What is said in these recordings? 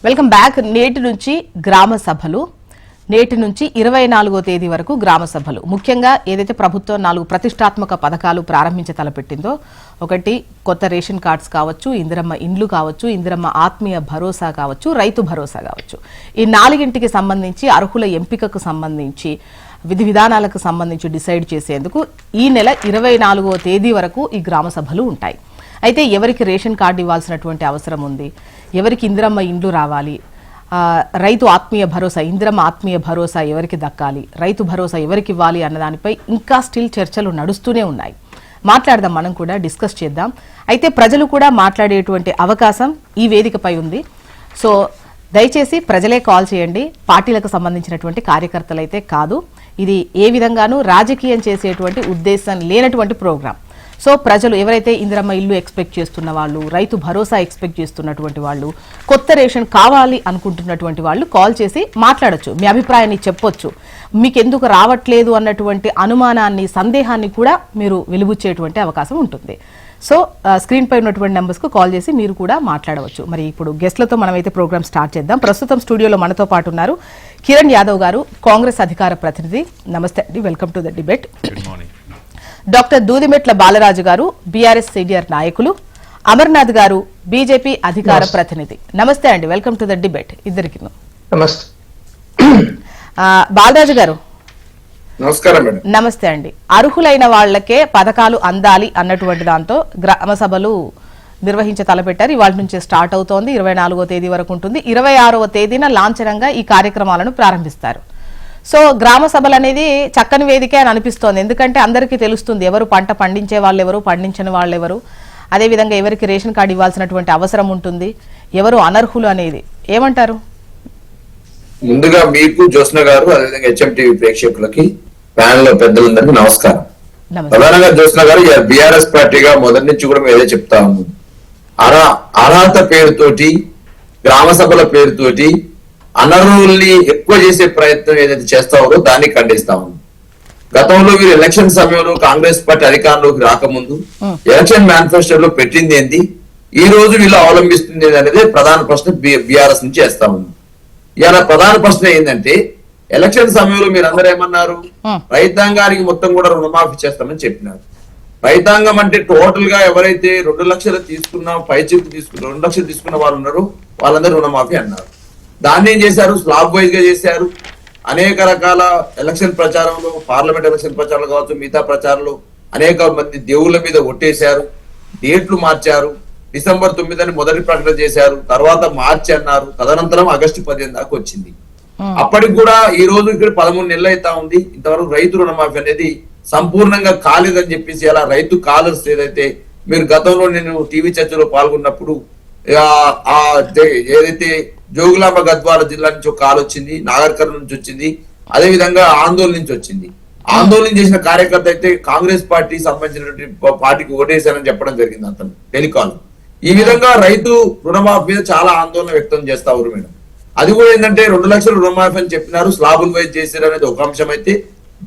Welcome back. నేటి నుంచి గ్రామ సభలు, నేటి నుంచి 24వ తేదీ వరకు గ్రామ సభలు. ముఖ్యంగా ఏదైతే ప్రభుత్వం 4 ప్రతిష్టాత్మక పథకాలు ప్రారంభించ తలపెట్టిందో, ఒకటి కొత్త రేషన్ కార్డ్స్ కావచ్చు, ఇందిరమ్మ ఇండ్లు కావచ్చు, ఇందిరమ్మ ఆత్మీయ భరోసా కావచ్చు, రైతు భరోసా కావచ్చు. ఈ 4ంటికి సంబంధించి అర్హుల ఎంపికకు సంబంధించి విధి విధానాలకు సంబంధించి డిసైడ్ చేసేందుకు ఈ నెల 24వ తేదీ వరకు ఈ గ్రామ సభలు ఉంటాయి. అయితే ఎవరికి రేషన్ కార్డు ఇవ్వాల్సినటువంటి అవసరం ఉంది, ఎవరికి ఇందిరమ్మ ఇండ్లు రావాలి, రైతు ఆత్మీయ భరోసా, ఇందిరమ్మ ఆత్మీయ భరోసా ఎవరికి దక్కాలి, రైతు భరోసా ఎవరికి ఇవ్వాలి అన్న దానిపై ఇంకా స్టిల్ చర్చలు నడుస్తూనే ఉన్నాయి. మాట్లాడదాం, మనం కూడా డిస్కస్ చేద్దాం. అయితే ప్రజలు కూడా మాట్లాడేటువంటి అవకాశం ఈ వేదికపై ఉంది. సో దయచేసి ప్రజలే కాల్ చేయండి, పార్టీలకు సంబంధించినటువంటి కార్యకర్తలు అయితే కాదు. ఇది ఏ విధంగానూ రాజకీయం చేసేటువంటి ఉద్దేశం లేనటువంటి ప్రోగ్రాం. సో ప్రజలు ఎవరైతే ఇందిరమ్మ ఇల్లు ఎక్స్పెక్ట్ చేస్తున్న వాళ్ళు, రైతు భరోసా ఎక్స్పెక్ట్ చేస్తున్నటువంటి వాళ్ళు, కొత్త రేషన్ కావాలి అనుకుంటున్నటువంటి వాళ్ళు కాల్ చేసి మాట్లాడొచ్చు, మీ అభిప్రాయాన్ని చెప్పొచ్చు. మీకు ఎందుకు రావట్లేదు అన్నటువంటి అనుమానాన్ని, సందేహాన్ని కూడా మీరు వెలుబుచ్చేటువంటి అవకాశం ఉంటుంది. సో స్క్రీన్ పై ఉన్నటువంటి నెంబర్స్కు కాల్ చేసి మీరు కూడా మాట్లాడవచ్చు. మరి ఇప్పుడు గెస్ట్లతో మనమైతే ప్రోగ్రామ్ స్టార్ట్ చేద్దాం. ప్రస్తుతం స్టూడియోలో మనతో పాటు ఉన్నారు కిరణ్ యాదవ్ గారు, కాంగ్రెస్ అధికార ప్రతినిధి. నమస్తే అండి, welcome to the debate. Doctor Dudimetla Balaraju గారు, బీఆర్ఎస్ సీనియర్ నాయకులు. అమర్నాథ్ గారు, బీజేపీ అధికార ప్రతినిధి. నమస్తే అండి, వెల్కమ్ టు ద డిబేట్ ఇద్దరికి. బాలరాజు గారు నమస్కారం మేడం. నమస్తే అండి. అర్హులైన వాళ్లకే పథకాలు అందాలి అన్నటువంటి దాంతో గ్రామ సభలు నిర్వహించే తలపెట్టారు. ఇవాళ నుంచే స్టార్ట్ అవుతోంది, 24వ తేదీ వరకు ఉంటుంది. 26వ తేదీన లాంఛనంగా ఈ కార్యక్రమాలను ప్రారంభిస్తారు. సో గ్రామ సభలు అనేది చక్కని వేదికే అని అనిపిస్తోంది. ఎందుకంటే అందరికీ తెలుస్తుంది ఎవరు పంట పండించే వాళ్ళు ఎవరు, పండించని వాళ్ళు ఎవరు, అదేవిధంగా ఎవరికి రేషన్ కార్డు ఇవ్వాల్సినటువంటి అవసరం ఉంటుంది, ఎవరు అనర్హులు అనేది. ఏమంటారు? ముందుగా మీకు జ్యోత్స్న గారు, అదేవిధంగా హెచ్ఎంటీవీ ప్రేక్షకులకి, ప్యానెల్ లో పెద్దలందరికీ నమస్కారం. ప్రధానంగా జ్యోత్స్న గారు, బీఆర్ఎస్ పార్టీగా మొదటి నుంచి కూడా మేము ఏదో చెప్తా ఉన్నాం, అర్హత పేరుతోటి, గ్రామ సభల పేరుతోటి అనర్హుల్ని ఎక్కువ చేసే ప్రయత్నం ఏదైతే చేస్తారో దాన్ని ఖండిస్తా ఉన్నాం. గతంలో వీరు ఎలక్షన్ సమయంలో కాంగ్రెస్ పార్టీ అధికారంలోకి రాకముందు ఎలక్షన్ మేనిఫెస్టోలో పెట్టింది ఏంది, ఈ రోజు వీళ్ళు అవలంబిస్తుంది అనేది ప్రధాన ప్రశ్న బీఆర్ఎస్ నుంచి వేస్తా ఉంది. ఇవాళ ప్రధాన ప్రశ్న ఏంటంటే, ఎలక్షన్ సమయంలో మీరు అందరూ ఏమన్నారు, రైతాంగానికి మొత్తం కూడా రుణమాఫీ చేస్తామని చెప్పినారు. రైతాంగం అంటే టోటల్ గా ఎవరైతే 2 లక్షలు తీసుకున్న, 2 లక్షలు తీసుకున్న వాళ్ళు ఉన్నారో వాళ్ళందరూ రుణమాఫీ అన్నారు. దాన్ని ఏం చేశారు, స్లాబ్ వైజ్ గా చేశారు. అనేక రకాల ఎలక్షన్ ప్రచారంలో, పార్లమెంట్ ఎలక్షన్ ప్రచారంలో కావచ్చు, మిగతా ప్రచారంలో అనేక మంది దేవుళ్ళ మీద ఒట్టేశారు, డేట్లు మార్చారు. డిసెంబర్ 9 మొదటి ప్రకటన చేశారు, తర్వాత మార్చి అన్నారు, తదనంతరం ఆగస్టు 15 దాకా వచ్చింది. అప్పటికి కూడా ఈ రోజు ఇక్కడ 13 నెలలు అవుతా ఉంది, ఇంతవరకు రైతు రుణమాఫీ అనేది సంపూర్ణంగా కాలేదని చెప్పేసి, అలా రైతు కాలర్స్ ఏదైతే మీరు గతంలో నేను టీవీ చర్చలో పాల్గొన్నప్పుడు ఏదైతే జోగులాంబ గద్వాల జిల్లా నుంచి ఒక కాల్ వచ్చింది, నాగర్కర్నూలు నుంచి వచ్చింది, అదే విధంగా ఆందోళన నుంచి వచ్చింది. ఆందోళన చేసిన కార్యకర్త అయితే కాంగ్రెస్ పార్టీ సంబంధించినటువంటి పార్టీకి ఓటేశారని చెప్పడం జరిగింది అతను టెలికాల్. ఈ విధంగా రైతు రుణమాఫీ మీద చాలా ఆందోళన వ్యక్తం చేస్తా ఉన్నారు మేడం. అది కూడా ఏంటంటే 2 లక్షల రుణమాఫీ అని చెప్పినారు, స్లాబుల్ వైజ్ చేశారు అనేది ఒక అంశం అయితే,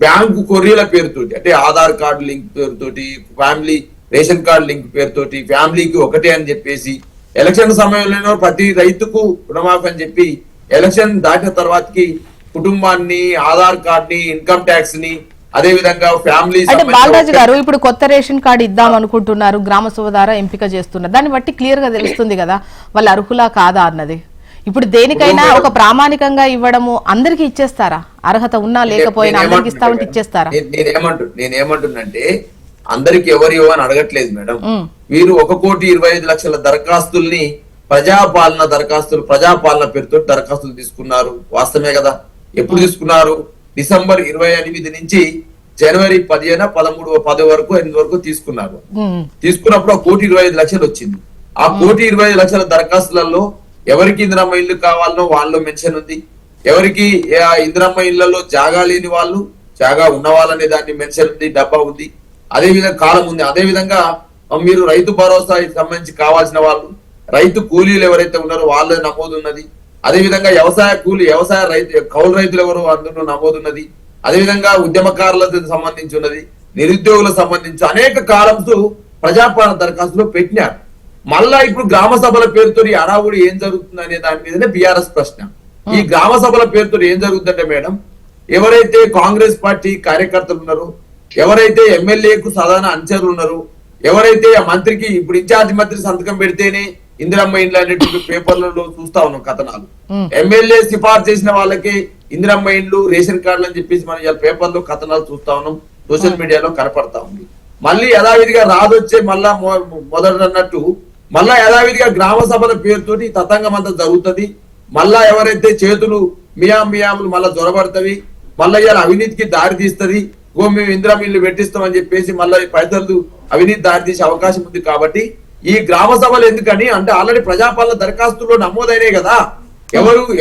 బ్యాంకు కొర్రీల పేరుతోటి, అంటే ఆధార్ కార్డు లింక్ పేరుతోటి, ఫ్యామిలీ రేషన్ కార్డు లింక్ పేరుతోటి, ఫ్యామిలీకి ఒకటే అని చెప్పేసి, ఎలక్షన్ సమయంలో ప్రతి రైతుకు రుణమాఫీ అని చెప్పి, ఎలక్షన్ దాటిన తర్వాతకి కుటుంబాన్ని, ఆధార్ కార్డ్ ని, ఇన్కమ్ ట్యాక్స్ ని, అదే విధంగా ఫ్యామిలీ. అంటే బాలరాజు గారు, ఇప్పుడు కొత్త రేషన్ కార్డు ఇద్దాం అనుకుంటున్నారు, గ్రామ సభ ద్వారా ఎంపిక చేస్తున్నారు, దాన్ని బట్టి క్లియర్ గా తెలుస్తుంది కదా వాళ్ళు అర్హులా కాదా అన్నది. ఇప్పుడు దేనికైనా ఒక ప్రామాణికంగా ఇవ్వడము, అందరికి ఇచ్చేస్తారా? అర్హత ఉన్నా లేకపోయినా అందరికి ఇస్తామంటే ఇచ్చేస్తారా? నేనేమంటున్నంటే, అందరికి ఎవరు ఇవ్వని అడగట్లేదు మేడం. వీరు 1,25,00,000 దరఖాస్తుల్ని ప్రజాపాలన పేరుతో దరఖాస్తులు తీసుకున్నారు. వాస్తవమే కదా? ఎప్పుడు తీసుకున్నారు? డిసెంబర్ 28 నుంచి జనవరి 15, 13, 10 వరకు 8 వరకు తీసుకున్నారు. తీసుకున్నప్పుడు 1,25,00,000 వచ్చింది. ఆ 1,25,00,000 దరఖాస్తులలో ఎవరికి ఇందిరమ్మ ఇల్లు కావాలనో వాళ్ళు మెన్షన్ ఉంది, ఎవరికి ఇందిరమ్మ ఇళ్లలో జాగా లేని వాళ్ళు, జాగా ఉన్న వాళ్ళనే దాన్ని మెన్షన్ ఉంది, డబ్బా ఉంది, అదే విధంగా కాలం ఉంది. అదే విధంగా మీరు రైతు భరోసా సంబంధించి కావాల్సిన వాళ్ళు, రైతు కూలీలు ఎవరైతే ఉన్నారో వాళ్ళ నమోదు ఉన్నది. అదే విధంగా కౌలు రైతులు ఎవరు అందులో నమోదు ఉన్నది. అదే విధంగా ఉద్యమకారులకు సంబంధించి ఉన్నది, నిరుద్యోగులకు సంబంధించి అనేక కాలమ్స్ ప్రజాపాలన దరఖాస్తులో పెట్టినారు. మళ్ళా ఇప్పుడు గ్రామ సభల పేరుతో ఈ అడావుడి ఏం జరుగుతుంది అనే దాని మీదనే బీఆర్ఎస్ ప్రశ్న. ఈ గ్రామ సభల పేరుతో ఏం జరుగుతుందంటే మేడం, ఎవరైతే కాంగ్రెస్ పార్టీ కార్యకర్తలు ఉన్నారో, ఎవరైతే ఎమ్మెల్యేకు సాధారణ అనుచరులు ఉన్నారు, ఎవరైతే ఆ మంత్రికి ఇప్పుడు ఇన్ఛార్జ్ మంత్రి సంతకం పెడితేనే ఇందిరమ్మ ఇండ్లు అనేటువంటి పేపర్లలో చూస్తా ఉన్నాం కథనాలు. ఎమ్మెల్యే సిఫార్సు చేసిన వాళ్ళకి ఇందిరమ్మ ఇండ్లు రేషన్ కార్డులు అని చెప్పేసి మనం ఇలా పేపర్లో కథనాలు చూస్తా ఉన్నాం, సోషల్ మీడియాలో కనపడతా ఉంది. మళ్ళీ యథావిధిగా రాదొచ్చే మళ్ళా మొదలన్నట్టు మళ్ళా యథావిధిగా గ్రామ సభల పేరుతోటి తతంగం అంతా జరుగుతుంది. మళ్ళా ఎవరైతే చేతులు మియాములు మళ్ళా జొరబడతవి, మళ్ళా ఇవాళ అవినీతికి దారి తీస్తుంది. మేము ఇందిరమ్మ ఇల్లు పెట్టిస్తామని చెప్పేసి మళ్ళీ పైసలు అవినీతి దారి తీసే అవకాశం ఉంది. కాబట్టి ఈ గ్రామ సభలు ఎందుకని అంటే ఆల్రెడీ ప్రజాపాలన దరఖాస్తుల్లో నమోదైనాయి కదా.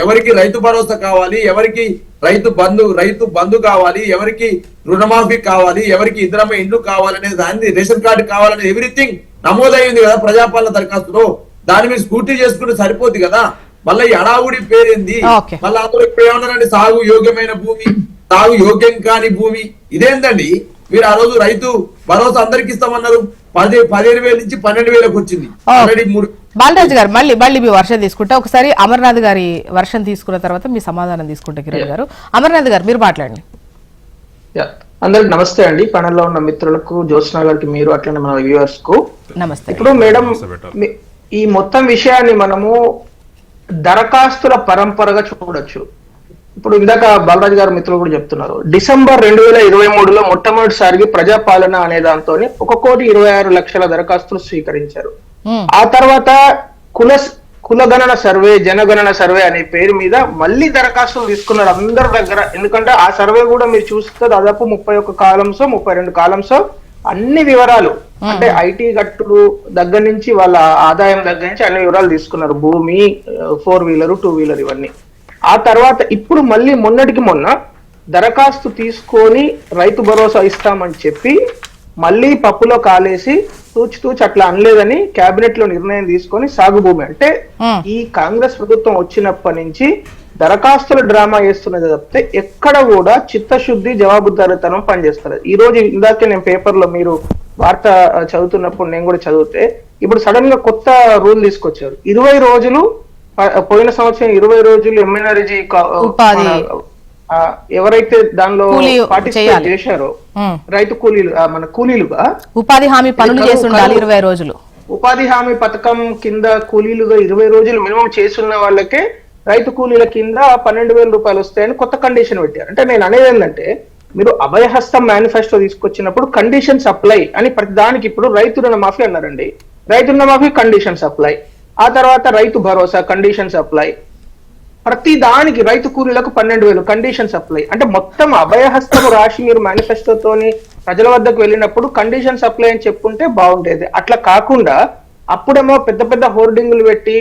ఎవరికి రైతు భరోసా కావాలి, ఎవరికి రైతు బంధు కావాలి, ఎవరికి రుణమాఫీ కావాలి, ఎవరికి ఇందిరమ్మ ఇండ్లు కావాలనే దాన్ని రేషన్ కార్డు కావాలనే ఎవ్రీథింగ్ నమోదైంది కదా ప్రజాపాలన దరఖాస్తులో. దాని మీద స్కూటీ చేసుకుంటే సరిపోద్ది కదా. మళ్ళీ ఈ అడావుడి పేరేంది? మళ్ళీ అందరూ ఇప్పుడు ఏమన్నారండి, సాగు యోగ్యమైన భూమి, సాగు యోగ్యం కాని భూమి. ఇదేందండి? మీరు ఆ రోజు రైతు భరోసా అందరికి ఇస్తామన్నారు, 15,000 నుంచి 12,000కు వచ్చింది. ఆల్రెడీ 3. బాలరాజు గారు మళ్ళీ మీ వర్షం తీసుకుంటా. ఒకసారి అమర్నాథ్ గారి వర్షం తీసుకున్న తర్వాత మీ సమాధానం తీసుకుంటే కిరణ్ గారు. అమర్నాథ్ గారు మీరు మాట్లాడండి. అందరికి నమస్తే అండి. ప్యానెల్లో ఉన్న మిత్రులకు, జ్యోత్స్న గారికి, మీరు అట్లనే మన వ్యూవర్స్ కు నమస్తే. ఇప్పుడు మేడం ఈ మొత్తం విషయాన్ని మనము దరఖాస్తుల పరంపరగా చూడొచ్చు. ఇప్పుడు ఇందాక బాలరాజు గారు మిత్రులు కూడా చెప్తున్నారు, డిసెంబర్ 2023లో మొట్టమొదటిసారికి ప్రజాపాలన అనే దాంతో 1,26,00,000 దరఖాస్తులు స్వీకరించారు. ఆ తర్వాత కులగణన సర్వే, జనగణన సర్వే అనే పేరు మీద మళ్ళీ దరఖాస్తులు తీసుకున్నారు అందరి దగ్గర. ఎందుకంటే ఆ సర్వే కూడా మీరు చూస్తే దాదాపు 31 కాలమ్స్ 32 కాలమ్స్ అన్ని వివరాలు, అంటే ఐటీ గట్టులు దగ్గర నుంచి వాళ్ళ ఆదాయం దగ్గర నుంచి అన్ని వివరాలు తీసుకున్నారు. భూమి, 4-వీలర్ 2-వీలర్ ఇవన్నీ. ఆ తర్వాత ఇప్పుడు మళ్ళీ మొన్నటికి మొన్న దరఖాస్తు తీసుకొని రైతు భరోసా ఇస్తామని చెప్పి మళ్ళీ పప్పులో కాలేసి తూచి అట్లా అనలేదని కేబినెట్ లో నిర్ణయం తీసుకొని సాగు భూమి అంటే ఈ కాంగ్రెస్ ప్రభుత్వం వచ్చినప్పటి నుంచి దరఖాస్తుల డ్రామా చేస్తున్నది తప్పితే ఎక్కడ కూడా చిత్తశుద్ధి, జవాబుదారీతనం పనిచేస్తారు. ఈ రోజు ఇందాకే నేను పేపర్ లో మీరు వార్త చదువుతున్నప్పుడు నేను కూడా చదివితే, ఇప్పుడు సడన్ గా కొత్త రూల్ తీసుకొచ్చారు. 20 రోజులు, పోయిన సంవత్సరం 20 రోజులు ఎంఎన్ఆర్జీ ఎవరైతే దానిలో పార్టిసిపేట్ చేశారో రైతు కూలీలు, మన కూలీలుగా ఉపాధి హామీ పనులు చేసి ఉండాలి 20 రోజులు. ఉపాధి హామీ పథకం కింద కూలీలుగా 20 రోజులు మినిమం చేస్తున్న వాళ్ళకే రైతు కూలీల కింద 12,000 రూపాయలు వస్తాయని కొత్త కండిషన్ పెట్టారు. అంటే నేను అనేది ఏంటంటే, మీరు అభయహస్తం మేనిఫెస్టో తీసుకొచ్చినప్పుడు కండిషన్స్ అప్లై అని ప్రతి దానికి, ఇప్పుడు రైతు రుణమాఫీ అన్నారండి, రైతు రుణమాఫీ కండిషన్స్ అప్లై, ఆ తర్వాత రైతు భరోసా కండిషన్స్ అప్లై, ప్రతి దానికి రైతు కూలీలకు 12,000 కండిషన్స్ అప్లై. అంటే మొత్తం అభయహస్తం రాసి మీరు మేనిఫెస్టోతోని ప్రజల వద్దకు వెళ్ళినప్పుడు కండిషన్స్ అప్లై అని చెప్పుంటే బాగుండేది. అట్లా కాకుండా అప్పుడేమో పెద్ద పెద్ద హోర్డింగులు పెట్టి,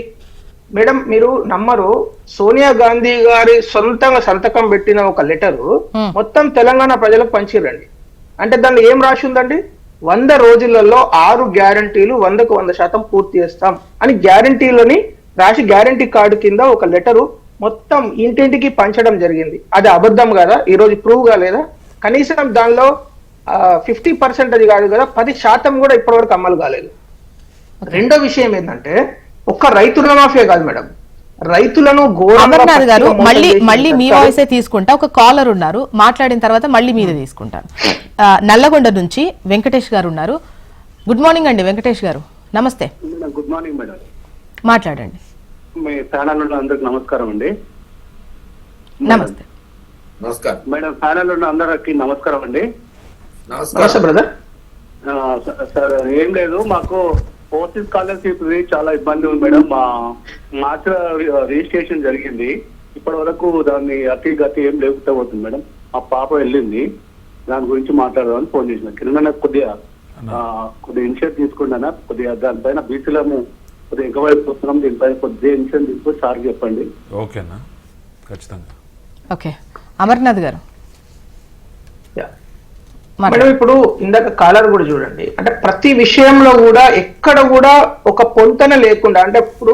మేడం మీరు నమ్మరు, సోనియా గాంధీ గారి సొంతంగా సంతకం పెట్టిన ఒక లెటరు మొత్తం తెలంగాణ ప్రజలకు పంచిరండి. అంటే దానిలో ఏం రాసి ఉందండి, 100 రోజులలో 6 గ్యారంటీలు 100కు 100% పూర్తి చేస్తాం అని గ్యారంటీలని రాసి గ్యారంటీ కార్డు కింద ఒక లెటరు మొత్తం ఇంటింటికి పంచడం జరిగింది. అది అబద్ధం కదా, ఈ రోజు ప్రూవ్ కాలేదా? కనీసం దానిలో 50% అది కాదు కదా, 10% కూడా ఇప్పటివరకు అమలు కాలేదు. రెండో విషయం ఏంటంటే, ఒక్క రైతు రుణమాఫీ కాదు మేడం, రైతులను అమర్నాథ్ గారు మళ్ళీ మీ వాయిసే తీసుకుంటా. ఒక కాలర్ ఉన్నారు, మాట్లాడిన తర్వాత మళ్ళీ మీదే తీసుకుంటాను. నల్లగొండ నుంచి వెంకటేష్ గారు ఉన్నారు. గుడ్ మార్నింగ్ అండి వెంకటేష్ గారు. నమస్తే. గుడ్ మార్నింగ్ మేడం, మాట్లాడండి. మీ ప్యానల్ ఉన్న అందరికి నమస్కారం అండి. నమస్తే. నమస్కారం మేడం, ప్యానల్ ఉన్న అందరికి నమస్కారం అండి. నమస్తే బ్రదర్. సార్ ఏం లేదు, మాకు ఓసీ స్కాలర్షిప్ చాలా ఇబ్బంది ఉంది మేడం. మా మార్చ్ రిజిస్ట్రేషన్ జరిగింది, ఇప్పటి వరకు దాన్ని అతి గతి ఏం లేకపోతే పోతుంది మేడం. మా పాప వెళ్ళింది, దాని గురించి మాట్లాడదామని ఫోన్ చేసిన. కింద కొద్దిగా ఇనిషియేట్ తీసుకున్నాను, కొద్దిగా దానిపైన బీసీలము కొద్దిగా ఎంకవైపు వస్తున్నాం, దీనిపైన కొద్దిగా ఇనిషియేట్ తీసుకొని సార్ చెప్పండి. ఓకేనా, ఖచ్చితంగా. ఓకే అమర్నాథ్ గారు. మేడం ఇప్పుడు ఇందాక కాలర్ కూడా చూడండి, అంటే ప్రతి విషయంలో కూడా ఎక్కడ కూడా ఒక పొంతన లేకుండా, అంటే ఇప్పుడు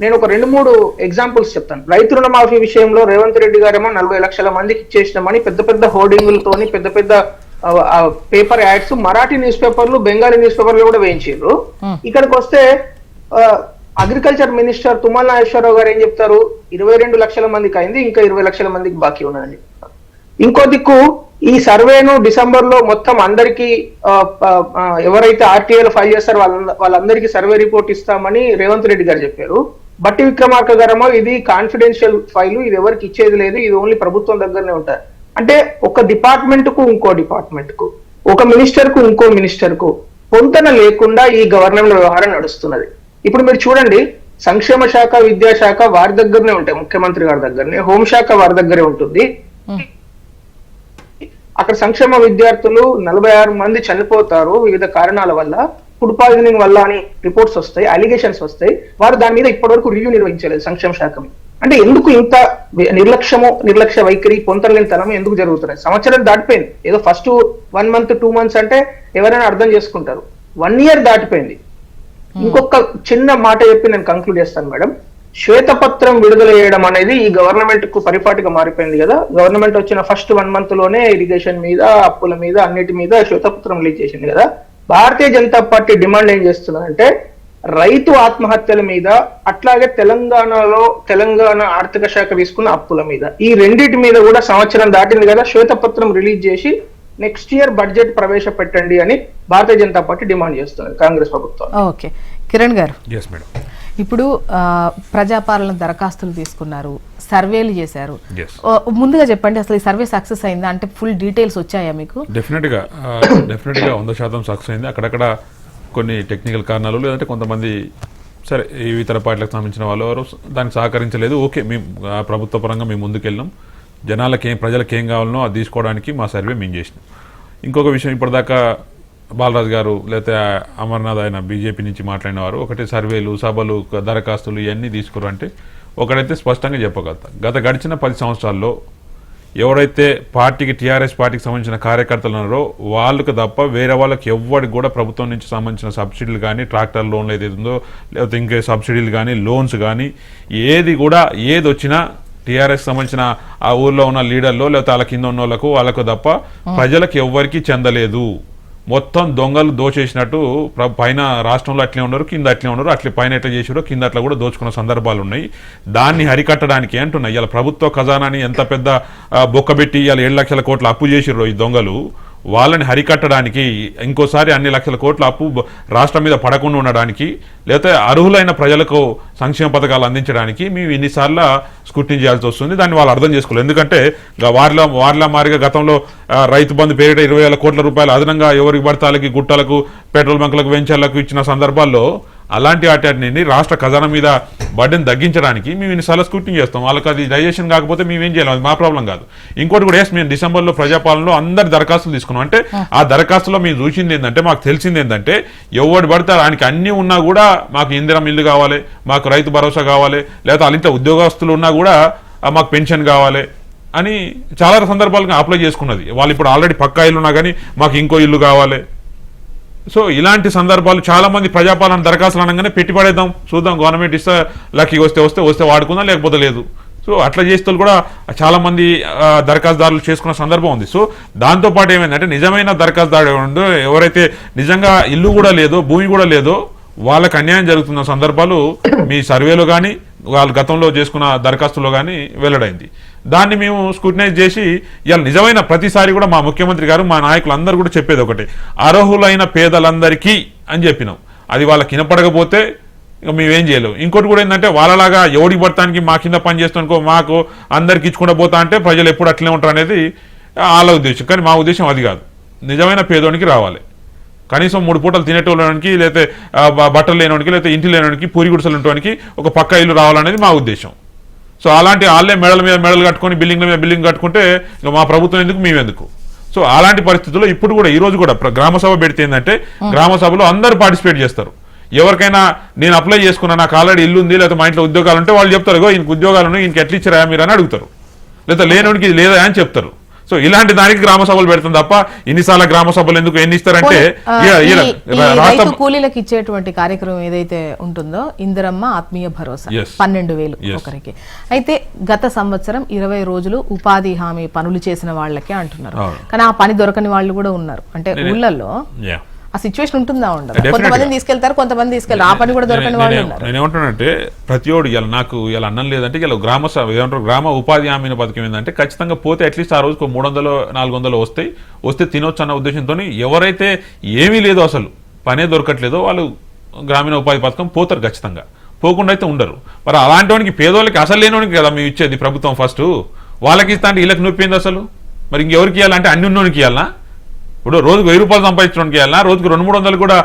నేను ఒక 2-3 ఎగ్జాంపుల్స్ చెప్తాను. రైతు రుణమాఫీ విషయంలో రేవంత్ రెడ్డి గారేమో 40 లక్షల మందికి ఇచ్చేసినామని పెద్ద పెద్ద హోర్డింగులతోని పెద్ద పెద్ద పేపర్ యాడ్స్, మరాఠీ న్యూస్ పేపర్లు, బెంగాలీ న్యూస్ పేపర్లు కూడా వేయించారు. ఇక్కడికి వస్తే అగ్రికల్చర్ మినిస్టర్ తుమ్మల నాగేశ్వరరావు గారు ఏం చెప్తారు, 22 లక్షల మందికి అయింది, ఇంకా 20 లక్షల మందికి బాకీ ఉన్నదని. ఇంకో దిక్కు ఈ సర్వేను డిసెంబర్ లో మొత్తం అందరికి ఎవరైతే ఆర్టీఐలో ఫైల్ చేస్తారో వాళ్ళందరికీ సర్వే రిపోర్ట్ ఇస్తామని రేవంత్ రెడ్డి గారు చెప్పారు. బట్టి విక్రమార్క గారేమో ఇది కాన్ఫిడెన్షియల్ ఫైల్, ఇది ఎవరికి ఇచ్చేది లేదు, ఇది ఓన్లీ ప్రభుత్వం దగ్గరనే ఉంటారు. అంటే ఒక డిపార్ట్మెంట్ కు ఇంకో డిపార్ట్మెంట్ కు, ఒక మినిస్టర్ కు ఇంకో మినిస్టర్ కు పొంతన లేకుండా ఈ గవర్నమెంట్ వ్యవహారం నడుస్తున్నది. ఇప్పుడు మీరు చూడండి, సంక్షేమ శాఖ, విద్యాశాఖ వారి దగ్గరనే ఉంటాయి, ముఖ్యమంత్రి గారి దగ్గరనే, హోంశాఖ వారి దగ్గరే ఉంటుంది. అక్కడ సంక్షేమ విద్యార్థులు 46 మంది చనిపోతారు వివిధ కారణాల వల్ల, ఫుడ్ పాయిజనింగ్ వల్ల అని రిపోర్ట్స్ వస్తాయి, అలిగేషన్స్ వస్తాయి. వారు దాని మీద ఇప్పటివరకు రివ్యూ నిర్వహించలేదు సంక్షేమ శాఖ. అంటే ఎందుకు ఇంత నిర్లక్ష్య వైఖరి, పొంతలేని తనం ఎందుకు జరుగుతున్నాయి? సంవత్సరం దాటిపోయింది. ఏదో ఫస్ట్ 1 month 2 months అంటే ఎవరైనా అర్థం చేసుకుంటారు. 1 year దాటిపోయింది. ఇంకొక చిన్న మాట చెప్పి నేను కంక్లూడ్ చేస్తాను మేడం. శ్వేతపత్రం విడుదల చేయడం అనేది ఈ గవర్నమెంట్ కు పరిపాటిగా మారిపోయింది కదా. గవర్నమెంట్ వచ్చిన ఫస్ట్ 1 month లోనే ఇరిగేషన్ మీద, అప్పుల మీద, అన్నిటి మీద శ్వేతపత్రం రిలీజ్ చేసింది కదా. భారతీయ జనతా పార్టీ డిమాండ్ ఏం చేస్తుందంటే రైతు ఆత్మహత్యల మీద, అట్లాగే తెలంగాణ ఆర్థిక శాఖ తీసుకున్న అప్పుల మీద, ఈ రెండింటి మీద కూడా సంవత్సరం దాటింది కదా, శ్వేతపత్రం రిలీజ్ చేసి నెక్స్ట్ ఇయర్ బడ్జెట్ ప్రవేశపెట్టండి అని భారతీయ జనతా పార్టీ డిమాండ్ చేస్తుంది కాంగ్రెస్ ప్రభుత్వం. ఓకే కిరణ్ గారు, ఎస్ మేడం. ఇప్పుడు ప్రజాపాలన దరఖాస్తులు తీసుకున్నారు, సర్వేలు చేశారు. Yes. ముందుగా చెప్పండి, అసలు ఈ సర్వే సక్సెస్ అయిందా? అంటే ఫుల్ డీటెయిల్స్ వచ్చాయా మీకు? డెఫినెట్గా 100% సక్సెస్ అయింది. అక్కడక్కడ కొన్ని టెక్నికల్ కారణాలు, లేదంటే కొంతమంది సరే ఇతర పార్టీలకు సంబంధించిన వాళ్ళు ఎవరు దానికి సహకరించలేదు. ఓకే, మేము ప్రభుత్వ పరంగా మేము ముందుకెళ్ళినాం. ప్రజలకు ఏం కావాలనో అది తీసుకోవడానికి మా సర్వే మేము చేసినాం. ఇంకొక విషయం, ఇప్పటిదాకా బాలరాజు గారు లేకపోతే అమర్నాథ్ ఆయన బీజేపీ నుంచి మాట్లాడిన వారు ఒకటి సర్వేలు, సభలు, దరఖాస్తులు ఇవన్నీ తీసుకురు అంటే ఒకటైతే స్పష్టంగా చెప్పగలుగుతాం. గడిచిన 10 సంవత్సరాల్లో ఎవరైతే టీఆర్ఎస్ పార్టీకి సంబంధించిన కార్యకర్తలు ఉన్నారో వాళ్ళకు తప్ప వేరే వాళ్ళకి ఎవ్వరికి కూడా ప్రభుత్వం నుంచి సంబంధించిన సబ్సిడీలు కానీ, ట్రాక్టర్ లోన్లు ఏదైతే ఉందో, లేకపోతే ఇంకే సబ్సిడీలు కానీ, లోన్స్ కానీ ఏది వచ్చినా టీఆర్ఎస్ సంబంధించిన ఆ ఊర్లో ఉన్న లీడర్లో లేకపోతే వాళ్ళ కింద ఉన్న వాళ్ళకు తప్ప ప్రజలకు ఎవ్వరికి చెందలేదు. మొత్తం దొంగలు దోచేసినట్టు పైన రాష్ట్రంలో అట్లే ఉన్నారు, కింద అట్లే ఉన్నారు. అట్లే పైన ఎట్లా చేసారో కింద అట్లా కూడా దోచుకున్న సందర్భాలు ఉన్నాయి. దాన్ని హరికట్టడానికి అంటున్నాయి. ఇవాళ ప్రభుత్వ ఖజానాని ఎంత పెద్ద బొక్కబెట్టి ఇవాళ 7 లక్షల కోట్ల అప్పు చేసిర్రో ఈ దొంగలు, వాళ్ళని హరికట్టడానికి, ఇంకోసారి అన్ని లక్షల కోట్ల అప్పు రాష్ట్రం మీద పడకుండా ఉండడానికి, లేకపోతే అర్హులైన ప్రజలకు సంక్షేమ పథకాలు అందించడానికి మేము ఇన్నిసార్లు స్క్రూటినీ చేయాల్సి వస్తుంది. దాన్ని వాళ్ళు అర్థం చేసుకోలేదు. ఎందుకంటే వార్ల మారిగా గతంలో రైతు బంధు పేరిట 20,000 కోట్ల రూపాయలు అదనంగా ఎవరికి పడతాలకి, గుట్టలకు, పెట్రోల్ బంకులకు, వెంచర్లకు ఇచ్చిన సందర్భాల్లో అలాంటి వాటిని రాష్ట్ర ఖజానా మీద బడ్డెని తగ్గించడానికి మేము ఇన్నిసార్లు స్క్రూటినీ చేస్తాం. వాళ్ళకి అది డైజెషన్ కాకపోతే మేమేం చేయాలి, అది మా ప్రాబ్లం కాదు. ఇంకోటి కూడా మేము డిసెంబర్లో ప్రజాపాలనలో అందరి దరఖాస్తులు తీసుకున్నాం. అంటే ఆ దరఖాస్తులో మేము చూసింది ఏంటంటే, మాకు తెలిసింది ఏంటంటే, ఎవడు పడతారు ఆయనకి అన్నీ ఉన్నా కూడా మాకు ఇందిరం ఇల్లు కావాలి, మాకు రైతు భరోసా కావాలి, లేదా వాళ్ళ ఇంట్లో ఉద్యోగస్తులు ఉన్నా కూడా మాకు పెన్షన్ కావాలి అని చాలా సందర్భాలుగా అప్లై చేసుకున్నది. వాళ్ళు ఇప్పుడు ఆల్రెడీ పక్కా ఇల్లు ఉన్నా కానీ మాకు ఇంకో ఇల్లు కావాలి. సో ఇలాంటి సందర్భాలు చాలా మంది ప్రజాపాలన దరఖాస్తులు అనగానే పెట్టుబడేద్దాం, చూద్దాం, గవర్నమెంట్ ఇస్తే లక్కీ వస్తే వాడుకుందాం, లేకపోతే లేదు. సో అట్లా చేస్తూ కూడా చాలా మంది దరఖాస్తుదారులు చేసుకున్న సందర్భం ఉంది. సో దాంతోపాటు ఏమైందంటే, నిజమైన దరఖాస్తుదారు ఎవరైతే నిజంగా ఇల్లు కూడా లేదో, భూమి కూడా లేదో వాళ్ళకి అన్యాయం జరుగుతున్న సందర్భాలు మీ సర్వేలో కానీ, వాళ్ళు గతంలో చేసుకున్న దరఖాస్తులో కానీ వెల్లడైంది. దాన్ని మేము స్క్రూటినైజ్ చేసి ఇవాళ నిజమైన ప్రతిసారి కూడా మా ముఖ్యమంత్రి గారు, మా నాయకులు అందరూ కూడా చెప్పేది ఒకటే, అర్హులైన పేదలందరికీ అని చెప్పినాం. అది వాళ్ళకి వినపడకపోతే ఇక మేమేం చేయలేము. ఇంకోటి కూడా ఏంటంటే, వాళ్ళలాగా ఎవడికి పడటానికి మా కింద పని చేస్తానుకో మాకు అందరికి ఇచ్చుకుంటూ పోతా అంటే ప్రజలు ఎప్పుడు అట్లే ఉంటారు అనేది వాళ్ళ ఉద్దేశం. కానీ మా ఉద్దేశం అది కాదు. నిజమైన పేదోనికి రావాలి, కనీసం 3 పూటలు తినేటోళ్ళకి, లేకపోతే బట్టలు లేనోనికి, లేకపోతే ఇంటి లేనోనికి, పూరి గుడిసెలు ఉండడానికి ఒక పక్క ఇల్లు రావాలనేది మా ఉద్దేశం. సో అలాంటి వాళ్ళే మెడల మీద మెడలు కట్టుకొని బిల్డింగ్ల మీద బిల్డింగ్ కట్టుకుంటే ఇక మా ప్రభుత్వం ఎందుకు, మేమెందుకు? సో అలాంటి పరిస్థితుల్లో ఇప్పుడు కూడా ఈ రోజు కూడా గ్రామ సభ పెడితే ఏంటంటే, గ్రామ సభలో అందరూ పార్టిసిపేట్ చేస్తారు. ఎవరికైనా నేను అప్లై చేసుకున్నా, నాకు ఆల్రెడీ ఇల్లు ఉంది, లేకపోతే మా ఇంట్లో ఉద్యోగాలు ఉంటే వాళ్ళు చెప్తారు, ఈయనకు ఉద్యోగాలు ఉన్నాయి, ఈయనకి ఎట్లా ఇచ్చారా మీరు అని అడుగుతారు, లేదా లేనోనికి ఇది లేదా అని చెప్తారు. సో ఇలాంటి దానికి గ్రామ సభలు పెడతాం తప్ప ఇన్నిసార్లు గ్రామ సభలు ఎందుకు, ఎన్ని ఇస్తారంటే కూలీలకు ఇచ్చేటువంటి కార్యక్రమం ఏదైతే ఉంటుందో, ఇందిరమ్మ ఆత్మీయ భరోసా 12,000 ఒకరికి. అయితే గత సంవత్సరం 20 రోజులు ఉపాధి హామీ పనులు చేసిన వాళ్ళకే అంటున్నారు. కానీ ఆ పని దొరకని వాళ్ళు కూడా ఉన్నారు. అంటే ఊళ్ళల్లో ఆ సిచ్యువేషన్ ఉంటుందా ఉండదు? Definitely. కొంతమంది తీసుకెళ్తారు, కొంతమంది తీసుకెళ్తారు. ఆ పని కూడా దొరకని వాళ్ళు ఉన్నారు. నేను ఏమంటున్నానంటే ప్రతి ఒడు ఇలా నాకు ఇలా అన్నం లేదంటే ఇలా ఏమంటారు గ్రామ ఉపాధి హామీ పథకం ఏంటంటే ఖచ్చితంగా పోతే అట్లీస్ట్ ఆ రోజుకు 300-400 వస్తే తినొచ్చు అన్న ఉద్దేశంతో ఎవరైతే ఏమీ లేదో అసలు పనే దొరకట్లేదో వాళ్ళు గ్రామీణ ఉపాధి పథకం పోతారు ఖచ్చితంగా, పోకుండా అయితే ఉండరు. మరి అలాంటి వానికి పేదోళ్ళకి అసలు లేనివానికి కదా మేము ఇచ్చేది ప్రభుత్వం ఫస్ట్, వాళ్ళకి ఇస్తా అంటే వీళ్ళకి నొప్పింది అసలు. మరి ఇంకెవరికి ఇవ్వాలంటే అన్ని ఉన్నోనికి ఇవ్వాలా? ఇప్పుడు రోజుకు 1000 రూపాయలు సంపాదించడానికి ఇవ్వాలా, రోజుకు 200-300 కూడా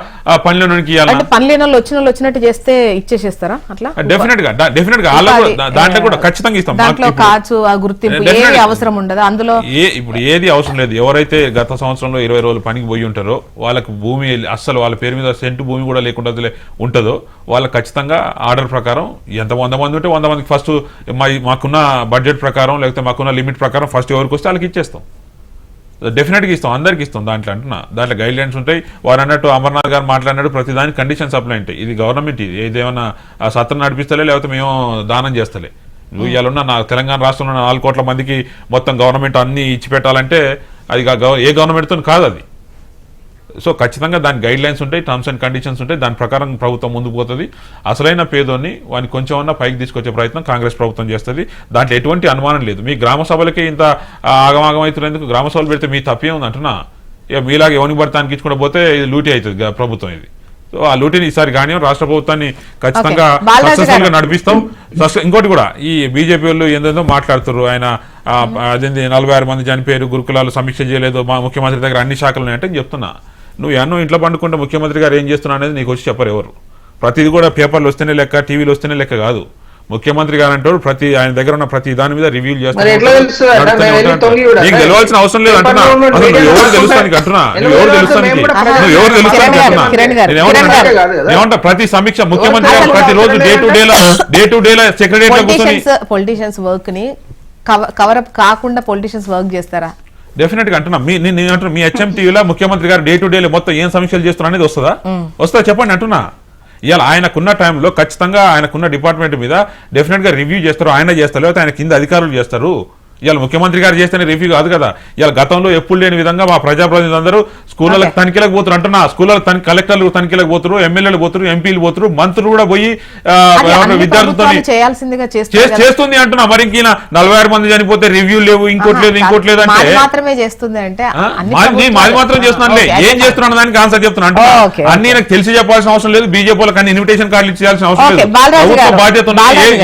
పనిలోనికి ఇవ్వాలా? అంటే పని లేని వాళ్ళు వచ్చినట్టు చేస్తే ఇచ్చేసేస్తారా అట్లా? డెఫినెట్ గా దాంట్లో కూడా ఖచ్చితంగా ఇస్తాం. దాంట్లో కాచు ఆ గుర్తింపు ఏది అవసరం ఉండదు అందులో. ఇప్పుడు ఏది అవసరం లేదు. ఎవరైతే గత సంవత్సరంలో 20 రోజులు పనికి పోయి ఉంటారో వాళ్ళకు భూమి అస్సలు వాళ్ళ పేరు మీద సెంటు భూమి కూడా లేకుండా ఉంటుందో వాళ్ళకి ఖచ్చితంగా ఆర్డర్ ప్రకారం ఎంత 100 మంది ఉంటే 100 మందికి ఫస్ట్ మాకున్న బడ్జెట్ ప్రకారం లేకపోతే మాకున్న లిమిట్ ప్రకారం ఫస్ట్ ఎవరికి వస్తే వాళ్ళకి ఇచ్చేస్తాం. డెఫినెట్గా ఇస్తాం, అందరికి ఇస్తాం. దాంట్లో గైడ్ లైన్స్ ఉంటాయి. వారు అన్నట్టు అమర్నాథ్ గారు మాట్లాడినట్టు ప్రతి దానికి కండిషన్స్ అప్లై ఉంటాయి. ఇది గవర్నమెంట్, ఇది ఏదేమన్నా సత్రం నడిపిస్తలే లేకపోతే మేము దానం చేస్తలే. నువ్వు ఇవాళ నా తెలంగాణ రాష్ట్రంలో 4 కోట్ల మందికి మొత్తం గవర్నమెంట్ అన్ని ఇచ్చి పెట్టాలంటే అది ఏ గవర్నమెంట్తో కాదు అది. సో ఖచ్చితంగా దాని గైడ్ లైన్స్ ఉంటాయి, టర్మ్స్ అండ్ కండిషన్స్ ఉంటాయి. దాని ప్రకారం ప్రభుత్వం ముందుకు పోతుంది. అసలైన పేదోన్ని వాని కొంచెం అన్నా పైకి తీసుకొచ్చే ప్రయత్నం కాంగ్రెస్ ప్రభుత్వం చేస్తుంది. దాంట్లో ఎటువంటి అనుమానం లేదు. మీ గ్రామ సభలకి ఇంత ఆగమాగమవుతున్నందుకు గ్రామ సభలు పెడితే మీ తప్పే ఉంది అంటున్నా. ఇక మీలాగా ఎవరికి పడతానికి ఇచ్చుకుంటూ పోతే ఇది లూటీ అవుతుంది ప్రభుత్వం ఇది. సో ఆ లూటీని ఈసారి కానీ రాష్ట్ర ప్రభుత్వాన్ని ఖచ్చితంగా సక్సెస్ఫుల్ గా నడిపిస్తాం. ఇంకోటి కూడా ఈ బీజేపీ వాళ్ళు ఏందేందో మాట్లాడుతారు. ఆయన అదేంది 46 మంది చనిపోయారు, గురుకులాలు సమీక్ష చేయలేదు, మా ముఖ్యమంత్రి దగ్గర అన్ని శాఖలు ఉన్నాయంటే చెప్తున్నా. నువ్వు ఎన్నో ఇంట్లో పండుకుంటే ముఖ్యమంత్రి గారు ఏం చేస్తున్నా అనేది నీకు వచ్చి చెప్పరు ఎవరు. ప్రతిది కూడా పేపర్లు వస్తేనే లెక్క, టీవీలు వస్తేనే లెక్క కాదు. ముఖ్యమంత్రి గారు అంటారు ఆయన దగ్గర ఉన్న ప్రతి దాని మీద రివ్యూ చేస్తారు. నీకు తెలియాల్సిన అవసరం లేదు అంటున్నా. అసలు నువ్వు ఎవరు తెలుస్తానికి అంటున్నా, నువ్వు ఎవరు తెలుస్తానికి ఏమంటా. ప్రతి సమీక్ష ముఖ్యమంత్రి గారు ప్రతిరోజు day to day secretary politicians work ని కవరప్ కాకుండా పొలిటీషియన్స్ వర్క్ చేస్తారా? డెఫినెట్ గా అంటున్నా. మీ హెచ్ఎంటీవీలో ముఖ్యమంత్రి గారు డే టు డే మొత్తం ఏం సమీక్షలు చేస్తున్నా అనేది వస్తుందా చెప్పండి అంటున్నా. ఇవాళ ఆయనకున్న టైంలో ఖచ్చితంగా ఆయనకున్న డిపార్ట్మెంట్ మీద డెఫినెట్ గా రివ్యూ చేస్తారు, ఆయన చేస్తారు, లేకపోతే ఆయన కింద అధికారులు చేస్తారు. ఇవాళ ముఖ్యమంత్రి గారు చేస్తేనే రివ్యూ కాదు కదా. ఇవాళ గతంలో ఎప్పుడు లేని విధంగా మా ప్రజాప్రతినిధులందరూ స్కూళ్ళకి తనిఖీలకు పోతారు అంటున్నా. స్కూళ్ళకి కలెక్టర్లు తనిఖీలకు పోతారు, ఎమ్మెల్యేలు పోతారు, ఎంపీలు పోతారు, మంత్రులు కూడా పోయి విద్యార్థులతో చేస్తుంది అంటున్నా. మరి ఇంక 46 మంది చనిపోతే రివ్యూ లేవు, ఇంకోటి లేదు అంటే మాత్రమే చేస్తుంది అంటే మాది మాత్రం చేస్తున్నాను. ఏం చేస్తున్నాను దానికి ఆన్సర్ చెప్తున్నా అంటున్నా. అన్ని నాకు తెలిసి చెప్పాల్సిన అవసరం లేదు. బీజేపీ వాళ్ళకి అన్ని ఇన్విటేషన్ కార్డులు ఇచ్చేయాల్సిన అవసరం లేదు. ప్రభుత్వ బాధ్యత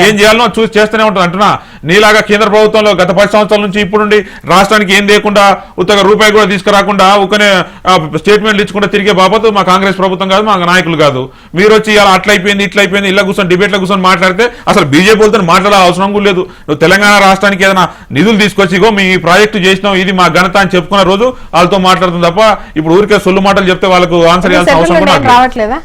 ఏం చేయాలో చూసి చేస్తూనే ఉంటుంది అంటున్నా. నీలాగా కేంద్ర ప్రభుత్వంలో గత 10 సంవత్సరాల నుంచి ఇప్పుడు నుండి రాష్ట్రానికి ఏం లేకుండా ఉత్తగా రూపాయి కూడా తీసుకురాకుండా ఊకనే స్టేట్మెంట్లు ఇచ్చుకుంటే తిరిగే బాబతు మా కాంగ్రెస్ ప్రభుత్వం కాదు, మా నాయకులు కాదు. మీరు వచ్చి ఇలా అట్లయిపోయింది ఇట్లయిపోయింది ఇలా కూర్చొని డిబేట్లో కూర్చొని మాట్లాడితే అసలు బీజేపీ వాళ్ళతో మాట్లాడే అవసరం కూడా లేదు. నువ్వు తెలంగాణ రాష్ట్రానికి ఏదైనా నిధులు తీసుకొచ్చి మీ ప్రాజెక్టు చేసినాం ఇది మా ఘనత అని చెప్పుకున్న రోజు వాళ్ళతో మాట్లాడుతుంది తప్ప ఇప్పుడు ఊరికే సొల్లు మాటలు చెప్తే వాళ్ళకు ఆన్సర్ చేయాల్సిన అవసరం కూడా రావట్లేదా?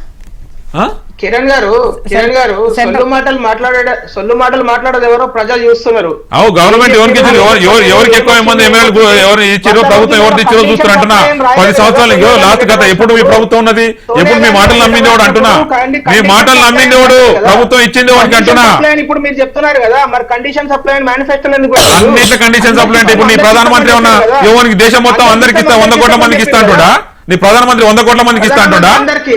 కిరణ్ గారు సొల్లు మాటలు మాట్లాడేది ఎవరో ప్రజలు చూస్తున్నారు. గవర్నమెంట్ ఎవరికి ఎక్కువ మంది ఎమ్మెల్యేలు ఎవరు ఇచ్చారో ప్రభుత్వం ఎవరు ఇచ్చారో చూస్తారు అంటున్నా. 10 సంవత్సరాలు లాస్ట్ గత ఎప్పుడు మీ ప్రభుత్వం ఉన్నది, ఎప్పుడు మీ మాటలు నమ్మిందేవాడు అంటున్నా. మీ మాటలు నమ్మిందేవాడు ప్రభుత్వం ఇచ్చింది వాడికి అంటున్నా. ఇప్పుడు మీరు చెప్తున్నారు కదా మరి కండిషన్ సప్లై మేనిఫెస్టో అన్నింటి కండిషన్ సప్లై అంటే ఇప్పుడు నీ ప్రధానమంత్రి ఏమన్నా ఎవరికి దేశం మొత్తం అందరికి ఇస్తా 100 కోట్ల మందికి ఇస్తా అంటుడా? నీ ప్రధానమంత్రి 100 కోట్ల మందికి ఇస్తా అంటుడా?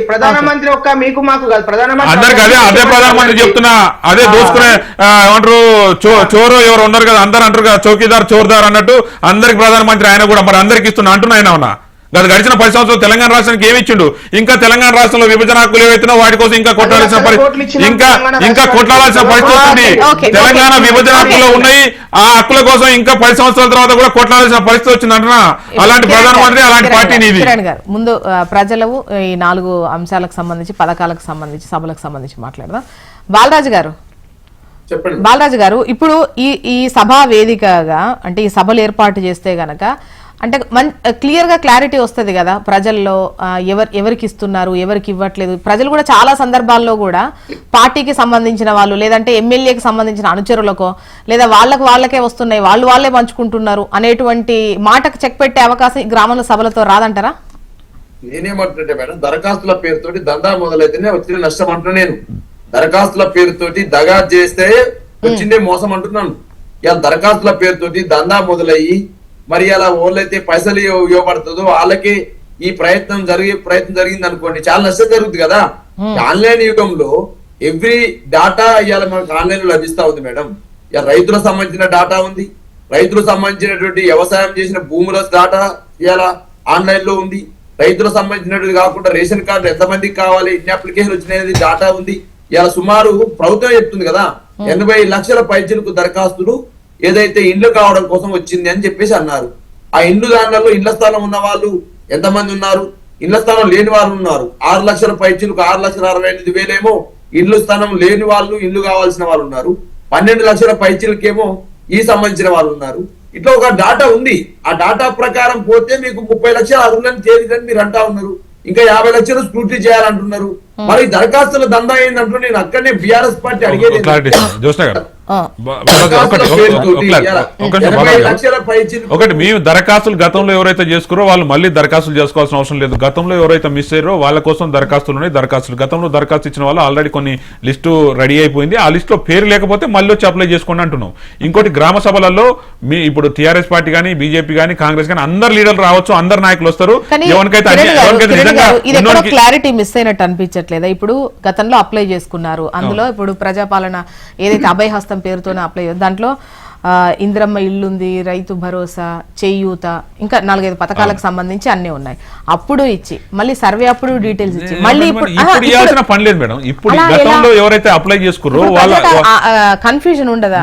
ప్రధానమంత్రి ఒక్క మీకు మాకు కాదు, అందరికి అదే ప్రధానమంత్రి చెప్తున్నా. అదే దోసుకునే ఏమంటారు చోరు ఎవరు ఉన్నారు కదా, అందరు అంటారు కదా చౌకీదార్ చోర్దార్ అన్నట్టు అందరికి ప్రధానమంత్రి ఆయన కూడా మరి అందరికి ఇస్తున్నా అంటున్నా. ఆయన ఉన్నా గడిచిన 10 సంవత్సరాలు తెలంగాణ రాష్ట్రానికి ఏమి ఇచ్చిండు? ఇంకా తెలంగాణ రాష్ట్రంలో విభజన హక్కులు ఏవైతున్నా వాటి కోసం ఇంకా కొట్లాడాల్సిన పరిస్థితి వస్తుంది. తెలంగాణ విభజన హక్కులు ఉన్నాయి, ఆ హక్కుల కోసం ఇంకా 10 సంవత్సరాల తర్వాత కూడా కొట్లాడాల్సిన పరిస్థితి వచ్చింది అంటున్నా. అలాంటి ప్రధానమంత్రి అలాంటి పార్టీ నీది. ముందు ప్రజలు ఈ 4 అంశాలకు సంబంధించి పథకాలకు సంబంధించి సభలకు సంబంధించి మాట్లాడదాం. బాలరాజు గారు ఇప్పుడు ఈ సభా వేదికగా అంటే ఈ సభలు ఏర్పాటు చేస్తే గనక అంటే క్లియర్ గా క్లారిటీ వస్తుంది కదా ప్రజల్లో, ఎవరికి ఇస్తున్నారు ఎవరికి ఇవ్వట్లేదు. ప్రజలు కూడా చాలా సందర్భాల్లో కూడా పార్టీకి సంబంధించిన వాళ్ళు లేదంటే ఎమ్మెల్యేకి సంబంధించిన అనుచరులకో లేదా వాళ్ళకే వస్తున్నాయి వాళ్ళే పంచుకుంటున్నారు అనేటువంటి మాటకు చెక్ పెట్టే అవకాశం ఈ గ్రామంలో సభలతో రాదంటారా? నేనేమంటుంటే మేడం, దరఖాస్తుల పేరుతోటి దందా మొదలైతేనే వచ్చిన నష్టం అంటున్నా. నేను దరఖాస్తుల పేరుతోటి దగా చేస్తే వచ్చిందే మోసం అంటున్నాను. ఇలా దరఖాస్తుల పేరుతోటి దందా మొదలయ్యి మరి అలా ఓళ్ళైతే పైసలు ఇవ్వబడుతుందో వాళ్ళకి ఈ ప్రయత్నం జరిగింది అనుకోండి, చాలా నష్టం జరుగుతుంది కదా. ఆన్లైన్ యుగంలో ఎవ్రీ డాటా ఇవాళ మనకు ఆన్లైన్ లో లభిస్తా ఉంది మేడం. ఇవాళ రైతులకు సంబంధించిన డాటా ఉంది, రైతులకు సంబంధించినటువంటి వ్యవసాయం చేసిన భూముల డాటా ఇవాళ ఆన్లైన్ లో ఉంది, రైతులకు సంబంధించినటువంటి కాకుండా రేషన్ కార్డు ఎంతమందికి కావాలి, ఇన్ని అప్లికేషన్ వచ్చినది డాటా ఉంది. ఇవాళ సుమారు ప్రభుత్వం చెప్తుంది కదా 80 లక్షల పైచలకు దరఖాస్తులు ఏదైతే ఇండ్లు కావడం కోసం వచ్చింది అని చెప్పేసి అన్నారు. ఆ ఇండ్లు దానిలో ఇళ్ల స్థలం ఉన్న వాళ్ళు ఎంతమంది ఉన్నారు, ఇళ్ల స్థలం లేని వాళ్ళు ఉన్నారు. 6 లక్షల పైచలకు 6,68,000 ఇళ్లు స్థలం లేని వాళ్ళు, ఇల్లు కావాల్సిన వాళ్ళు ఉన్నారు. 12 లక్షల పైచలకేమో ఈ సంబంధించిన వాళ్ళు ఉన్నారు. ఇట్లా ఒక డాటా ఉంది. ఆ డాటా ప్రకారం పోతే మీకు 30 లక్షల అర్హులను చేరిందని మీరు అంటా ఉన్నారు, ఇంకా 50 లక్షలు స్క్రూటినీ చేయాలంటున్నారు. మరి దరఖాస్తుల దందా ఏంటంటే నేను అక్కడనే బీఆర్ఎస్ పార్టీ అడిగేది ఒకటి, మేము దరఖాస్తులు గతంలో ఎవరైతే చేసుకురో వాళ్ళు మళ్ళీ దరఖాస్తులు చేసుకోవాల్సిన అవసరం లేదు. గతంలో ఎవరైతే మిస్ అయ్యారో వాళ్ళ కోసం దరఖాస్తులు ఉన్నాయి. దరఖాస్తులు గతంలో దరఖాస్తు ఇచ్చిన వాళ్ళు ఆల్రెడీ కొన్ని లిస్టు రెడీ అయిపోయింది. ఆ లిస్ట్ లో పేరు లేకపోతే మళ్ళీ వచ్చి అప్లై చేసుకోండి అంటున్నాం. ఇంకోటి, గ్రామ సభలలో మీ ఇప్పుడు టీఆర్ఎస్ పార్టీ కానీ, బీజేపీ కానీ, కాంగ్రెస్ కానీ అందరు లీడర్లు రావచ్చు, అందరు నాయకులు వస్తారు. క్లారిటీ మిస్ అయినట్టు అనిపించట్లేదా? ఇప్పుడు గతంలో అప్లై చేసుకున్నారు, అందులో ఇప్పుడు ప్రజాపాలన ఏదైతే అభయహస్తం పేరుతోనే అప్లై దాంట్లో ఇందిరమ్మ ఇల్లుంది, రైతు భరోసా, చేయూత, ఇంకా 4-5 పథకాలకు సంబంధించి అన్ని ఉన్నాయి. అప్పుడు ఇచ్చి మళ్ళీ సర్వే అప్పుడు డీటెయిల్స్ ఇచ్చి మళ్ళీ ఇవ్వాల్సిన పని లేదు మేడం. ఇప్పుడు గతంలో ఎవరైతే అప్లై చేసుకుర్రో వాళ్ళ కన్ఫ్యూజన్ ఉండదా?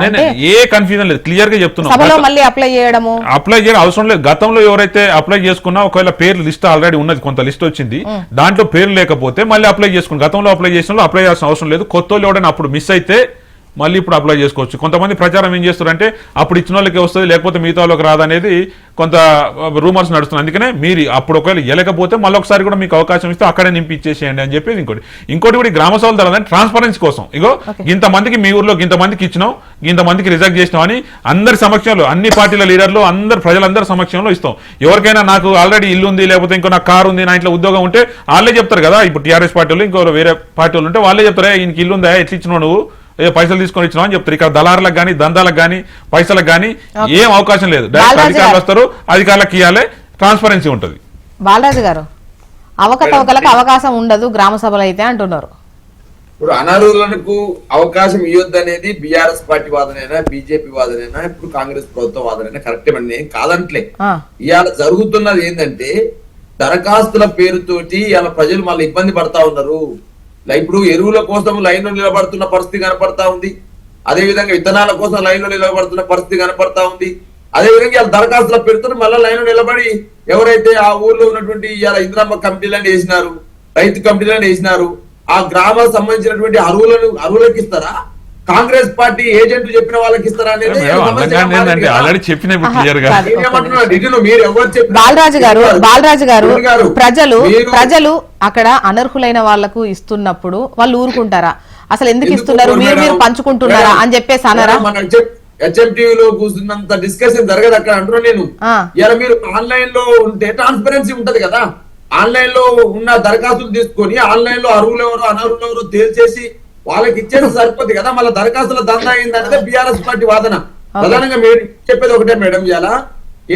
ఏ కన్ఫ్యూజన్ లేదు, క్లియర్ గా చెప్తున్నాం. సభలో మళ్ళీ అప్లై చేయడం అవసరం లేదు. గతంలో ఎవరైతే అప్లై చేసుకున్నా ఒకవేళ పేరు లిస్ట్ ఆల్రెడీ ఉన్నది, కొంత లిస్ట్ వచ్చింది, దాంట్లో పేరు లేకపోతే మళ్ళీ అప్లై చేసుకుని గతంలో అప్లై చేసిన అప్లై చేయాల్సిన అవసరం లేదు. కొత్త వాళ్ళు ఎవరైనా అప్పుడు మిస్ అయితే మళ్ళీ ఇప్పుడు అప్లై చేసుకోవచ్చు. కొంతమంది ప్రచారం ఏం చేస్తారంటే అప్పుడు ఇచ్చిన వాళ్ళకి వస్తుంది, లేకపోతే మిగతా వాళ్ళకి రాదనేది కొంత రూమర్స్ నడుస్తుంది. అందుకనే మీరు అప్పుడు ఒకవేళ ఇవ్వలేకపోతే మళ్ళీ ఒకసారి కూడా మీకు అవకాశం ఇస్తే అక్కడే నింపి ఇచ్చేసేయండి అని చెప్పేది. ఇంకోటి కూడా గ్రామ సభల ద్వారా ట్రాన్స్పరెన్సీ కోసం, ఇగో ఇంతమందికి మీ ఊర్లో ఇంతమందికి ఇచ్చినాం, ఇంతమందికి రిజెక్ట్ చేసినాం అని అందరి సమక్షంలో, అన్ని పార్టీల లీడర్లు, అందరు ప్రజలందరి సమక్షంలో ఇస్తాం. ఎవరికైనా నాకు ఆల్రెడీ ఇల్లు ఉంది, లేకపోతే ఇంకో నాకు కారు ఉంది, నా ఇంట్లో ఉద్యోగం ఉంటే వాళ్ళే చెప్తారు కదా. ఇప్పుడు టీఆర్ఎస్ పార్టీ వాళ్ళు, ఇంకో వేరే పార్టీ వాళ్ళు ఉంటే వాళ్ళే చెప్తారా ఈయనకి ఇల్లు ఉందా, ఎట్లా ఇచ్చినావు నువ్వు, పైసలు తీసుకొని ఇచ్చినావు అని చెప్తారు. ఇక్కడ దళారులకు కానీ, దందాలకు కానీ, పైసలకు కానీ ఏం అవకాశం లేదు. డైరెక్ట్ అధికారులు వస్తారు, అధికారులకు ఇవ్వాలి, ట్రాన్స్పరెన్సీ ఉంటుంది. బాలరాజు గారు, అవకతవకలకు అవకాశం ఉండదు గ్రామ సభలు అయితే అంటున్నారు. ఇప్పుడు అనర్హులకు అవకాశం ఇవ్వద్దు అనేది బీఆర్ఎస్ పార్టీ వాదనైనా, బీజేపీ వాదనైనా, ఇప్పుడు కాంగ్రెస్ ప్రభుత్వ వాదనైనా కరెక్టే అండి, నేను కాదంటలే. ఇవాళ జరుగుతున్నది ఏంటంటే దరఖాస్తుల పేరుతోటి ఇవాళ ప్రజలు మళ్ళీ ఇబ్బంది పడతా ఉన్నారు. ఇప్పుడు ఎరువుల కోసం లైన్ లో నిలబడుతున్న పరిస్థితి కనపడతా ఉంది, అదే విధంగా విత్తనాల కోసం లైన్ లో నిలబడుతున్న పరిస్థితి కనపడతా ఉంది. అదే విధంగా ఇలా దరఖాస్తుల పేరుతో మళ్ళీ లైన్ లో నిలబడి ఎవరైతే ఆ ఊర్లో ఉన్నటువంటి ఇలా ఇందిరమ్మ కమిటీలను వేసినారు, రైతు కమిటీలను వేసినారు, ఆ గ్రామాలకు సంబంధించినటువంటి అరువులకు ఇస్తారా, కాంగ్రెస్ పార్టీ ఏజెంట్ చెప్పిన వాళ్ళకి ఇస్తారా అనేది బాలరాజు గారు ప్రజలు అక్కడ అనర్హులైన వాళ్లకు ఇస్తున్నప్పుడు వాళ్ళు ఊరుకుంటారా? అసలు ఎందుకు ఇస్తున్నారు, మీరు పంచుకుంటున్నారా అని చెప్పేసి అన్నారా? హెచ్ఎంటీవీలో కూర్చున్నంత డిస్కషన్ జరగదు అక్కడ అంటున్నా నేను. ఇలా మీరు ఆన్లైన్ లో ఉంటే ట్రాన్స్పరెన్సీ ఉంటది కదా, ఆన్లైన్ లో ఉన్న దరఖాస్తులు తీసుకొని ఆన్లైన్ లో అర్హులు ఎవరో అనర్హులు ఎవరో తేల్చేసి వాళ్ళకి ఇచ్చేది సరిపోద్ది కదా. మళ్ళీ దరఖాస్తుల దందా అయిందంటే బీఆర్ఎస్ పార్టీ వాదన. ప్రధానంగా మీరు చెప్పేది ఒకటే మేడం, ఇలా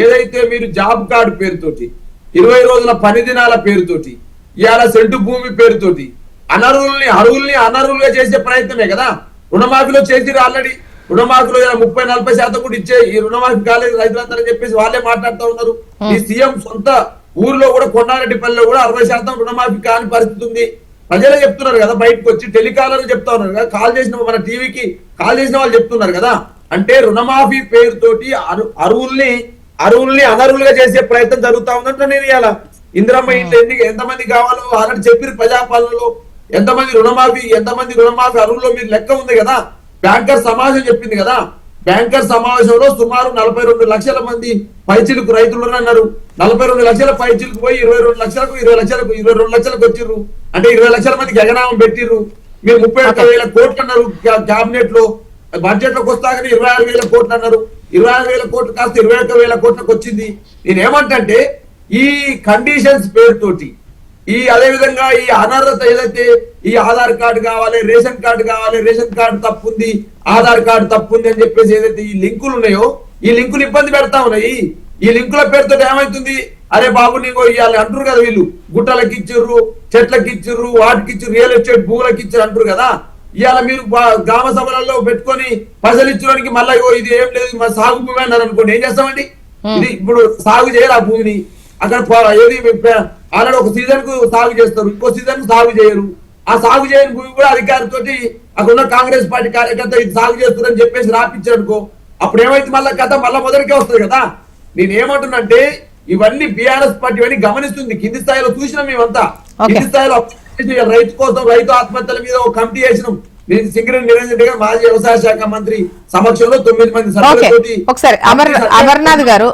ఏదైతే మీరు జాబ్ కార్డు పేరుతోటి, 20 రోజుల పని దినాల పేరుతోటి, ఇవాళ సెంటు భూమి పేరుతోటి అర్హుల్ని అనర్హులుగా చేసే ప్రయత్నమే కదా. రుణమాఫీలో చేసిరు ఆల్రెడీ, రుణమాఫీలో 30-40% కూడా ఇచ్చే ఈ రుణమాఫీ కాలేదు రైతులందరని చెప్పేసి వాళ్ళే మాట్లాడుతూ ఉన్నారు. ఈ సీఎం సొంత ఊర్లో కూడా కొండారెడ్డిపల్లిలో కూడా 60% రుణమాఫీ కాని పరిస్థితి ఉంది. ప్రజలే చెప్తున్నారు కదా, బయటకు వచ్చి టెలికాలర్ చెప్తా ఉన్నారు కదా, కాల్ చేసిన మన టీవీకి కాల్ చేసిన వాళ్ళు చెప్తున్నారు కదా. అంటే రుణమాఫీ పేరుతోటి అరువుల్ని అనర్హులుగా చేసే ప్రయత్నం జరుగుతా ఉందంటే నేను ఇలా ఇందిరమ్మ ఇంట్లో ఎంతమంది కావాలో ఆల్రెడీ చెప్పిరు. ప్రజాపాలనలో ఎంతమంది రుణమాఫీ అరువుల్లో మీరు లెక్క ఉంది కదా. బ్యాంకర్ సమావేశం చెప్పింది కదా, బ్యాంకర్ సమావేశంలో సుమారు 42 లక్షల మంది పైచిలకు రైతులు అన్నారు. 42 లక్షల పైచిలకు పోయి 22 లక్షలకు వచ్చిర్రు. అంటే 20 లక్షల మందికి ఎగనామం పెట్టిర్రు. మీరు 31,000 కోట్లు అన్నారు క్యాబినెట్ లో, బడ్జెట్ లోకి వస్తాకనే 26,000 కోట్లు అన్నారు. 26,000 కోట్లు కాస్త 21,000 కోట్లకు వచ్చింది. నేనేమంటే ఈ కండిషన్స్ పేరుతోటి అదే విధంగా ఈ అనర్హత ఏదైతే ఈ ఆధార్ కార్డు కావాలి, రేషన్ కార్డు తప్పుంది, ఆధార్ కార్డు తప్పుంది అని చెప్పేసి ఏదైతే ఈ లింకులు ఉన్నాయో ఈ లింకులు ఇబ్బంది పెడతా ఉన్నాయి. ఈ లింకుల పేరుతో ఏమైతుంది, అరే బాబు నీకు ఇవ్వాలి అంటారు కదా వీళ్ళు, గుట్టలకి ఇచ్చిర్రు, చెట్లకి ఇచ్చిర్రు, వాటికి ఇచ్చిర్రు, రియల్ ఎస్టేట్ భూములకి ఇచ్చిర్రు అంటారు కదా. ఇవాళ మీరు గ్రామ సభలలో పెట్టుకొని పైసలు ఇచ్చడానికి మళ్ళీ ఇది ఏం లేదు మా సాగు భూమి అన్నారు అనుకోండి, ఏం చేస్తామండి? ఇది ఇప్పుడు సాగు చేయాలి ఆ భూమిని, అక్కడ ఏది ఆల్రెడీ ఒక సీజన్ కు సాగు చేస్తారు, ఇంకో సీజన్ కు సాగు చేయరు. ఆ సాగు చేయని భూమి కూడా అధికారితో అక్కడ ఉన్న కాంగ్రెస్ పార్టీ కార్యకర్త ఇది సాగు చేస్తుందని చెప్పేసి రాపించారు అనుకో, అప్పుడు ఏమైతే మళ్ళీ కథ మళ్ళా మొదటికే వస్తుంది కదా. నేనేమంటున్నంటే ఇవన్నీ బీఆర్ఎస్ పార్టీ ఇవన్నీ గమనిస్తుంది, కింది స్థాయిలో చూసినాం మేమంతా. కింది స్థాయిలో రైతు కోసం రైతు ఆత్మహత్యల మీద ఒక కమిటీ వేసినాం. సింగరేణి నిరంజన్ రెడ్డి గారు మాజీ వ్యవసాయ శాఖ మంత్రి సమక్షంలో 9 మంది సభ్యులతోటి అమర్నాథ్ గారు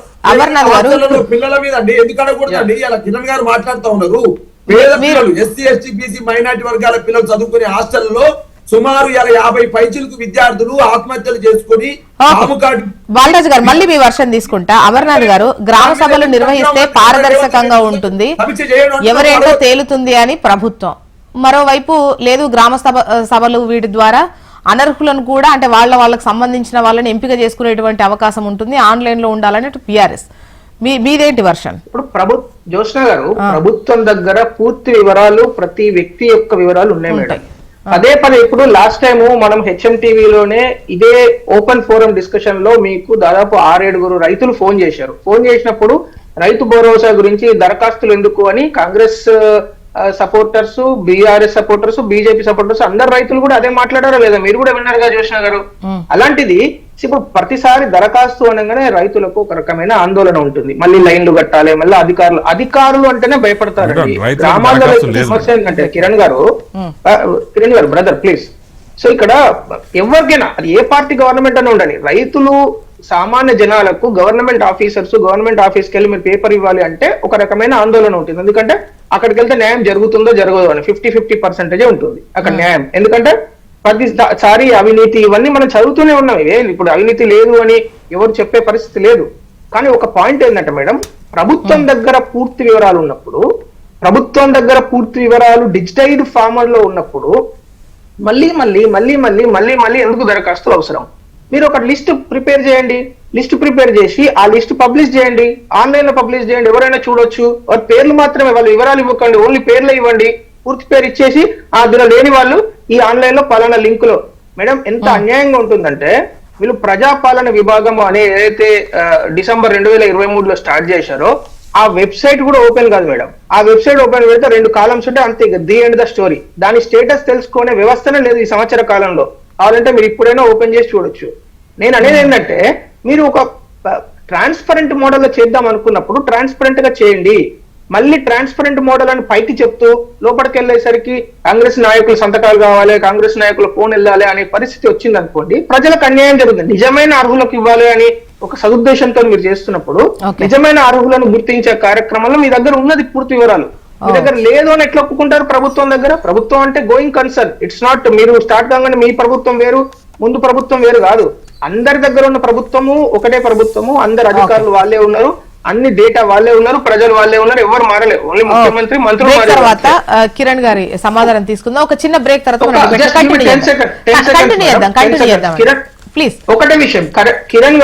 పిల్లల మీద అండి ఎందుకు అడగకూడదండి? ఇలా కిరణ్ గారు మాట్లాడుతూ ఉన్నారు. పేద పిల్లలు, ఎస్సీ ఎస్టీ బీసీ మైనార్టీ వర్గాల పిల్లలు చదువుకునే హాస్టల్లో సుమారు 50 పైచిలకు విద్యార్థులు ఆత్మహత్యలు చేసుకుని బాలరాజు గారు మళ్ళీ మీ వర్షం తీసుకుంటా. అమర్నాథ్ గారు గ్రామ సభలు నిర్వహిస్తే పారదర్శకంగా ఉంటుంది, ఎవరేంటో తేలుతుంది అని ప్రభుత్వం, మరోవైపు లేదు గ్రామ సభలు వీటి ద్వారా అనర్హులను కూడా అంటే వాళ్ళకి సంబంధించిన వాళ్ళని ఎంపిక చేసుకునేటువంటి అవకాశం ఉంటుంది, ఆన్లైన్ లో ఉండాలని టిఆర్ఎస్. మీదేంటి వర్షన్? ఇప్పుడు జోష్న గారు ప్రభుత్వం దగ్గర పూర్తి వివరాలు ప్రతి వ్యక్తి యొక్క వివరాలు ఉన్నాయి మేడం. అదే పని ఇప్పుడు లాస్ట్ టైం మనం హెచ్ఎంటీవీలోనే ఇదే ఓపెన్ ఫోరం డిస్కషన్ లో మీకు దాదాపు 6-7 రైతులు ఫోన్ చేశారు. ఫోన్ చేసినప్పుడు రైతు భరోసా గురించి దరఖాస్తులు ఎందుకు అని Congress supporters, BRS supporters, BJP supporters అందరు రైతులు కూడా అదే మాట్లాడారా లేదా? మీరు కూడా విన్నారుగా జోష్న గారు. అలాంటిది ఇప్పుడు ప్రతిసారి దరఖాస్తు అనగానే రైతులకు ఒక రకమైన ఆందోళన ఉంటుంది, మళ్ళీ లైన్లు కట్టాలి, మళ్ళీ అధికారులు అంటేనే భయపడతారండి. గ్రామాల్లో సమస్య ఏంటంటే కిరణ్ గారు బ్రదర్ ప్లీజ్, సో ఇక్కడ ఎవరికైనా అది ఏ పార్టీ గవర్నమెంట్ అని ఉండని, రైతులు సామాన్య జనాలకు గవర్నమెంట్ ఆఫీస్కి వెళ్ళి మీరు పేపర్ ఇవ్వాలి అంటే ఒక రకమైన ఆందోళన ఉంటుంది. ఎందుకంటే అక్కడికి వెళ్తే న్యాయం జరుగుతుందో జరగదో అని 50% ఉంటుంది అక్కడ న్యాయం. ఎందుకంటే ప్రతిసారి అవినీతి ఇవన్నీ మనం చదువుతూనే ఉన్నాం. ఇప్పుడు అవినీతి లేదు అని ఎవరు చెప్పే పరిస్థితి లేదు. కానీ ఒక పాయింట్ ఏంటంటే మేడం, ప్రభుత్వం దగ్గర పూర్తి వివరాలు ఉన్నప్పుడు, ప్రభుత్వం దగ్గర పూర్తి వివరాలు డిజిటైజ్డ్ ఫార్మర్ లో ఉన్నప్పుడు మళ్ళీ ఎందుకు దరఖాస్తులు అవసరం? మీరు ఒక లిస్ట్ ప్రిపేర్ చేయండి, లిస్ట్ ప్రిపేర్ చేసి ఆ లిస్ట్ పబ్లిష్ చేయండి, ఆన్లైన్ లో పబ్లిష్ చేయండి, ఎవరైనా చూడొచ్చు. వారి పేర్లు మాత్రమే, వాళ్ళు వివరాలు ఇవ్వకండి, ఓన్లీ పేర్లే ఇవ్వండి. పూర్తి పేరు ఇచ్చేసి అందులో లేని వాళ్ళు ఈ ఆన్లైన్ లో పలానా లింక్ లో. మేడం ఎంత అన్యాయంగా ఉంటుందంటే, వీళ్ళు ప్రజాపాలన విభాగం అనే ఏదైతే డిసెంబర్ 2023లో స్టార్ట్ చేశారో ఆ వెబ్సైట్ కూడా ఓపెన్ కాదు మేడం. ఆ వెబ్సైట్ ఓపెన్ పెడితే 2 కాలమ్స్ ఉంటే అంతే, ది ఎండ్ ద స్టోరీ. దాని స్టేటస్ తెలుసుకునే వ్యవస్థనే లేదు ఈ సంవత్సర కాలంలో. కావాలంటే మీరు ఇప్పుడైనా ఓపెన్ చేసి చూడొచ్చు. నేను అనేది ఏంటంటే, మీరు ఒక ట్రాన్స్పరెంట్ మోడల్ లో చేద్దాం అనుకున్నప్పుడు ట్రాన్స్పరెంట్ గా చేయండి. మళ్ళీ ట్రాన్స్పరెంట్ మోడల్ అని పైకి చెప్తూ లోపలికి వెళ్ళేసరికి కాంగ్రెస్ నాయకులు సంతకాలు కావాలి, కాంగ్రెస్ నాయకుల ఫోన్ వెళ్ళాలి అనే పరిస్థితి వచ్చింది అనుకోండి, ప్రజలకు అన్యాయం జరుగుతుంది. నిజమైన అర్హులకు ఇవ్వాలి అని ఒక సదుద్దేశంతో మీరు చేస్తున్నప్పుడు నిజమైన అర్హులను గుర్తించే కార్యక్రమంలో మీ దగ్గర ఉన్నది పూర్తి వివరాలు, మీ దగ్గర లేదు అని ఎట్లా ఒప్పుకుంటారు? ప్రభుత్వం దగ్గర, ప్రభుత్వం అంటే గోయింగ్ కన్సర్న్, ఇట్స్ నాట్ మీరు స్టార్ట్ కాగానే మీ ప్రభుత్వం వేరు ముందు ప్రభుత్వం వేరు కాదు. అందరి దగ్గర ఉన్న ప్రభుత్వము ఒకటే ప్రభుత్వము, అందరు అధికారులు వాళ్ళే ఉన్నారు, అన్ని డేటా వాళ్ళే ఉన్నారు, ప్రజలు వాళ్ళే ఉన్నారు, ఎవరు మారలేదు. ఓన్లీ ముఖ్యమంత్రి మంత్రులు. తర్వాత కిరణ్ గారి సమాధానం తీసుకుందాం, ఒక చిన్న బ్రేక్ తర్వాత ప్లీజ్. ఒకటే విషయం కిరణ్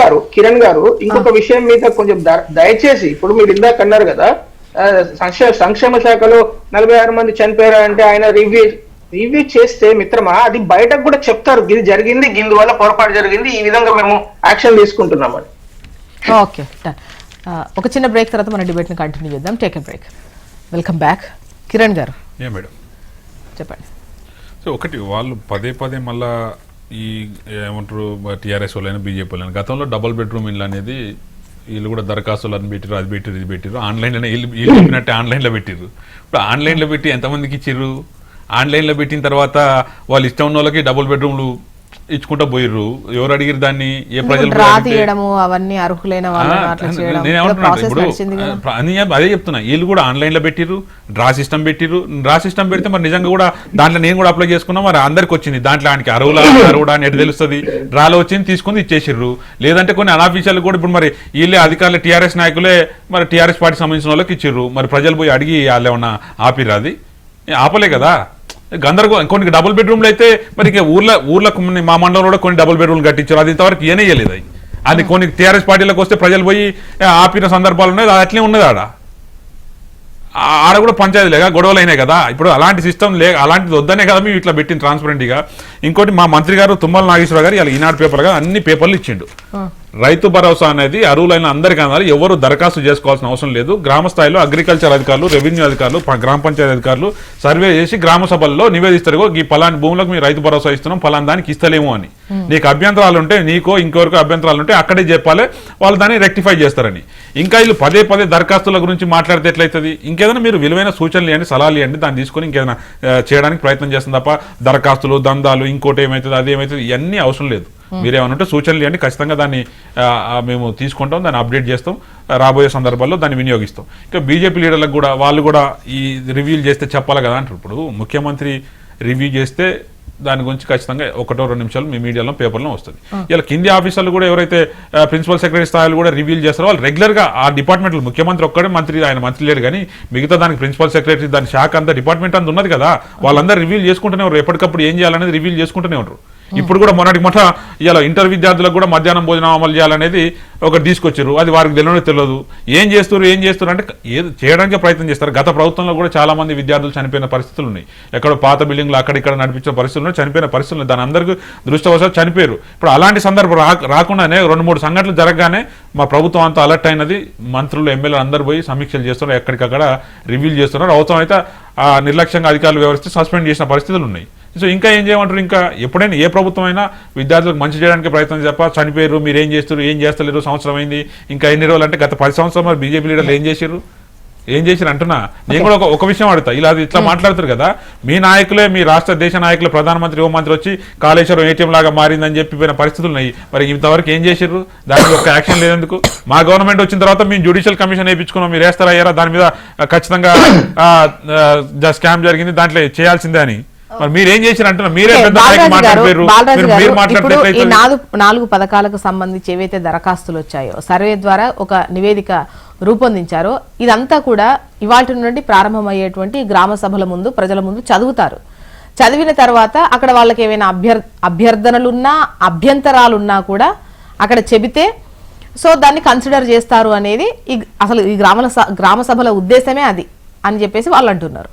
గారు ఇంకొక విషయం మీద కొంచెం దయచేసి, ఇప్పుడు మీరు ఇందాక అన్నారు కదా సంక్షేమ శాఖలో 46 మంది చనిపోయారా అంటే ఆయన రివ్యూ చేస్తే మిత్రమా అది బయటకు కూడా చెప్తారు, ఇది జరిగింది, ఇందువల్ల పొరపాటు జరిగింది, ఈ విధంగా మేము యాక్షన్ తీసుకుంటున్నామని. ఓకే, ఒక చిన్న బ్రేక్ తర్వాత మన డిబేట్ ని కంటిన్యూ చేద్దాం. Take a break. Welcome back. Kiran గారు మేడం చెప్పండి. సో ఒకటి, వాళ్ళు పదే మళ్ళా ఈ ఏమంటారు టీఆర్ఎస్ వాళ్ళైనా బీజేపీ వాళ్ళైనా గతంలో డబుల్ బెడ్రూమ్ ఇల్లు అనేది వీళ్ళు కూడా దరఖాస్తులు అని పెట్టిరు, అది పెట్టిరు, ఇది పెట్టిరు, ఆన్లైన్లోనే వీళ్ళు చెప్పినట్టే ఆన్లైన్లో పెట్టిరు. ఇప్పుడు ఆన్లైన్లో పెట్టి ఎంతమందికి ఇచ్చిర్రు? ఆన్లైన్లో పెట్టిన తర్వాత వాళ్ళు ఇష్టం ఉన్న వాళ్ళకి డబుల్ బెడ్రూమ్లు ఇచ్చుకుంటా పోయిర్రు. ఎవరు అడిగిరు దాన్ని? ఏ ప్రజలు? అదే చెప్తున్నా, వీళ్ళు కూడా ఆన్లైన్ లో పెట్టిర్రు, డ్రా సిస్టమ్ పెట్టిర్రు. డ్రా సిస్టమ్ పెడితే మరి నిజంగా కూడా దాంట్లో నేను కూడా అప్లై చేసుకున్నా, మరి అందరికి వచ్చింది, దాంట్లో ఆయనకి అరువుడా అని ఎటు తెలుస్తుంది? డ్రాలో వచ్చింది తీసుకుని ఇచ్చేసిర్రు. లేదంటే కొన్ని అనాఫీషియల్ కూడా ఇప్పుడు మరి వీళ్ళే అధికారులు టీఆర్ఎస్ నాయకులే మరి టీఆర్ఎస్ పార్టీ సంబంధించిన వాళ్ళకి ఇచ్చిర్రు. మరి ప్రజలు పోయి అడిగి వాళ్ళు ఏమన్నా ఆపిర్రు? అది ఆపలే కదా. గందరగోళం. కొన్ని డబుల్ బెడ్రూమ్లు అయితే మరి ఊర్లో మా మండలంలో కూడా కొన్ని డబుల్ బెడ్రూమ్లు కట్టించారు, అది ఇంతవరకు ఏనేయలేదు. అది కొన్ని టీఆర్ఎస్ పార్టీలకు వస్తే ప్రజలు పోయి ఆపిన సందర్భాలు ఉన్నాయి, అది అట్లే ఉన్నది ఆడ. ఆడ కూడా పంచాయతీ లేక గొడవలు అయినాయి కదా. ఇప్పుడు అలాంటి సిస్టమ్ అలాంటిది వద్దనే కదా మేము ఇట్లా పెట్టింది ట్రాన్స్పరెంట్గా. ఇంకోటి మా మంత్రి గారు తుమ్మల నాగేశ్వరరావు గారు ఇలా ఈనాడు పేపర్ గా అన్ని పేపర్లు ఇచ్చిండు. రైతు భరోసా అనేది అర్హులైన అందరికీ అందాలి, ఎవరు దరఖాస్తు చేసుకోవాల్సిన అవసరం లేదు. గ్రామ స్థాయిలో అగ్రికల్చర్ అధికారులు, రెవెన్యూ అధికారులు, గ్రామ పంచాయతీ అధికారులు సర్వే చేసి గ్రామ సభల్లో నివేదిస్తారు, ఈ పలాని భూములకు మీరు రైతు భరోసా ఇస్తున్నాం, పలాని దానికి ఇస్తలేము అని. నీకు అభ్యంతరాలు ఉంటే, నీకో ఇంకొకరికి అభ్యంతరాలు ఉంటే అక్కడే చెప్పాలి, వాళ్ళు దాన్ని రెక్టిఫై చేస్తారని. ఇంకా వీళ్ళు పదే పదే దరఖాస్తుల గురించి మాట్లాడితే ఎట్లయితుంది? ఇంకేదైనా మీరు విలువైన సూచనలు ఇవ్వండి, సలహాలు ఇవ్వండి, దాన్ని తీసుకొని ఇంకేదైనా చేయడానికి ప్రయత్నం చేస్తుంది తప్ప దరఖాస్తులు, దందాలు, ఇంకోటి ఏమవుతుంది అదేమవుతుంది ఇవన్నీ అవసరం లేదు. మీరేమన్నా ఉంటే సూచనలు ఇవ్వండి, ఖచ్చితంగా దాన్ని మేము తీసుకుంటాం, దాన్ని అప్డేట్ చేస్తాం, రాబోయే సందర్భాల్లో దాన్ని వినియోగిస్తాం. ఇంకా బీజేపీ లీడర్లకు కూడా వాళ్ళు కూడా ఈ రివ్యూలు చేస్తే చెప్పాలి కదా అంటారు. ఇప్పుడు ముఖ్యమంత్రి రివ్యూ చేస్తే దాని గురించి ఖచ్చితంగా 1-2 నిమిషాలు మీ మీడియాలో పేపర్లో వస్తుంది. ఇలా కింది ఆఫీసర్లు కూడా ఎవరైతే ప్రిన్సిపల్ సెక్రటరీ స్థాయిలు కూడా రివ్యూలు చేస్తారో వాళ్ళు రెగ్యులర్గా ఆ డిపార్ట్మెంట్లో, ముఖ్యమంత్రి ఒక్కడే మంత్రి, ఆయన మంత్రి లేడు కానీ మిగతా దానికి ప్రిన్సిపల్ సెక్రటరీ, దాని శాఖ అంతా డిపార్ట్మెంట్ అంతా ఉన్నది కదా, వాళ్ళందరూ రివ్యూలు చేసుకుంటూనే ఉంటారు, ఎప్పటికప్పుడు ఏం చేయాలనేది రివ్యూలు చేసుకుంటూనే ఉంటారు. ఇప్పుడు కూడా మొన్నటి మొట్ట ఇలా ఇంటర్ విద్యార్థులకు కూడా మధ్యాహ్నం భోజనం అమలు చేయాలనేది ఒకటి తీసుకొచ్చారు, అది వారికి తెలియదు. ఏం చేస్తారు అంటే ఏది చేయడానికి ప్రయత్నం చేస్తారు. గత ప్రభుత్వంలో కూడా చాలా మంది విద్యార్థులు చనిపోయిన పరిస్థితులు ఉన్నాయి, ఎక్కడో పాత బిల్డింగ్లు అక్కడిక్కడ నడిపించిన పరిస్థితులు, చనిపోయిన పరిస్థితులు, దాని అందరికీ దృష్టవశాత్తు చనిపోయారు. ఇప్పుడు అలాంటి సందర్భం రాకుండానే 2-3 సంఘటనలు జరగగానే మా ప్రభుత్వం అంతా అలర్ట్ అయినది, మంత్రులు, ఎమ్మెల్యేలు అందరు పోయి సమీక్షలు చేస్తున్నారు, ఎక్కడికక్కడ రివ్యూలు చేస్తున్నారు. అవసరం అయితే నిర్లక్ష్యంగా అధికారులు వ్యవహరిస్తే సస్పెండ్ చేసిన పరిస్థితులు ఉన్నాయి. సో ఇంకా ఏం చేయమంటారు? ఇంకా ఎప్పుడైనా ఏ ప్రభుత్వం అయినా విద్యార్థులకు మంచి చేయడానికి ప్రయత్నం చెప్ప, చనిపోయారు, మీరు ఏం చేస్తారు, ఏం చేస్తలేరు, సంవత్సరం అయింది, ఇంకా ఎన్ని రోజులు అంటే గత 10 సంవత్సరాలు మరి బీజేపీ లీడర్లు ఏం చేశారు అంటున్నా. నేను కూడా ఒక విషయం అడుగుతా, ఇట్లా మాట్లాడుతారు కదా, మీ నాయకులే, మీ రాష్ట్ర దేశ నాయకులే, ప్రధానమంత్రి, హోంమంత్రి వచ్చి కాళేశ్వరం ఏటీఎం లాగా మారిందని చెప్పిపోయిన పరిస్థితులు ఉన్నాయి. మరి ఇంతవరకు ఏం చేశారు? దానికి ఒక యాక్షన్ లేదందుకు. మా గవర్నమెంట్ వచ్చిన తర్వాత మేము జ్యుడిషియల్ కమిషన్ వేయించుకున్నాం, మీరు వేస్తారా అయ్యారా, దాని మీద ఖచ్చితంగా స్కామ్ జరిగింది, దాంట్లో చేయాల్సిందే అని. మరి మీరేం చేశారు అంటున్నా, మీరే ఈ 4 పథకాలకు సంబంధించి ఏవైతే దరఖాస్తులు వచ్చాయో సర్వే ద్వారా ఒక నివేదిక రూపొందించారో ఇదంతా కూడా ఇవాళ నుండి ప్రారంభమయ్యేటువంటి గ్రామ సభల ముందు, ప్రజల ముందు చదువుతారు. చదివిన తర్వాత అక్కడ వాళ్ళకి ఏమైనా అభ్యర్థనలున్నా, అభ్యంతరాలున్నా కూడా అక్కడ చెబితే సో దాన్ని కన్సిడర్ చేస్తారు అనేది అసలు ఈ గ్రామ సభల ఉద్దేశమే అది అని చెప్పేసి వాళ్ళు అంటున్నారు.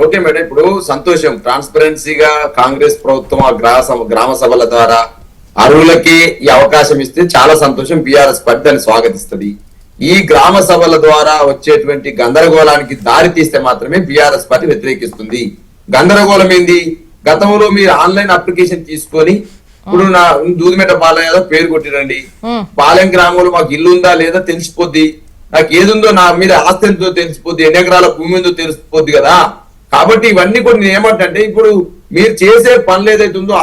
ఓకే మేడం, ఇప్పుడు సంతోషం, ట్రాన్స్పరెన్సీగా కాంగ్రెస్ ప్రభుత్వం ఆ గ్రామ సభల ద్వారా అర్హులకి ఈ అవకాశం ఇస్తే చాలా సంతోషం. బీఆర్ఎస్ పార్టీ దాన్ని స్వాగతిస్తుంది. ఈ గ్రామ సభల ద్వారా వచ్చేటువంటి గందరగోళానికి దారి తీస్తే మాత్రమే బీఆర్ఎస్ పార్టీ వ్యతిరేకిస్తుంది. గందరగోళం ఏంది? గతంలో మీరు ఆన్లైన్ అప్లికేషన్ తీసుకొని ఇప్పుడు నా దూదిమెట పాలెం ఏదో పేరు కొట్టిరండి, పాలెం గ్రామంలో మాకు ఇల్లు ఉందా లేదా తెలిసిపోద్ది, నాకు ఏదుందో నా మీద ఆస్తి ఎంతో తెలిసిపోద్ది, ఎన్ని ఎకరాల భూమి ఉందో తెలిసిపోద్ది కదా. కాబట్టి ఇవన్నీ కూడా నేను ఏమంటే, ఇప్పుడు మీరు చేసే పనులు ఏదైతే ఉందో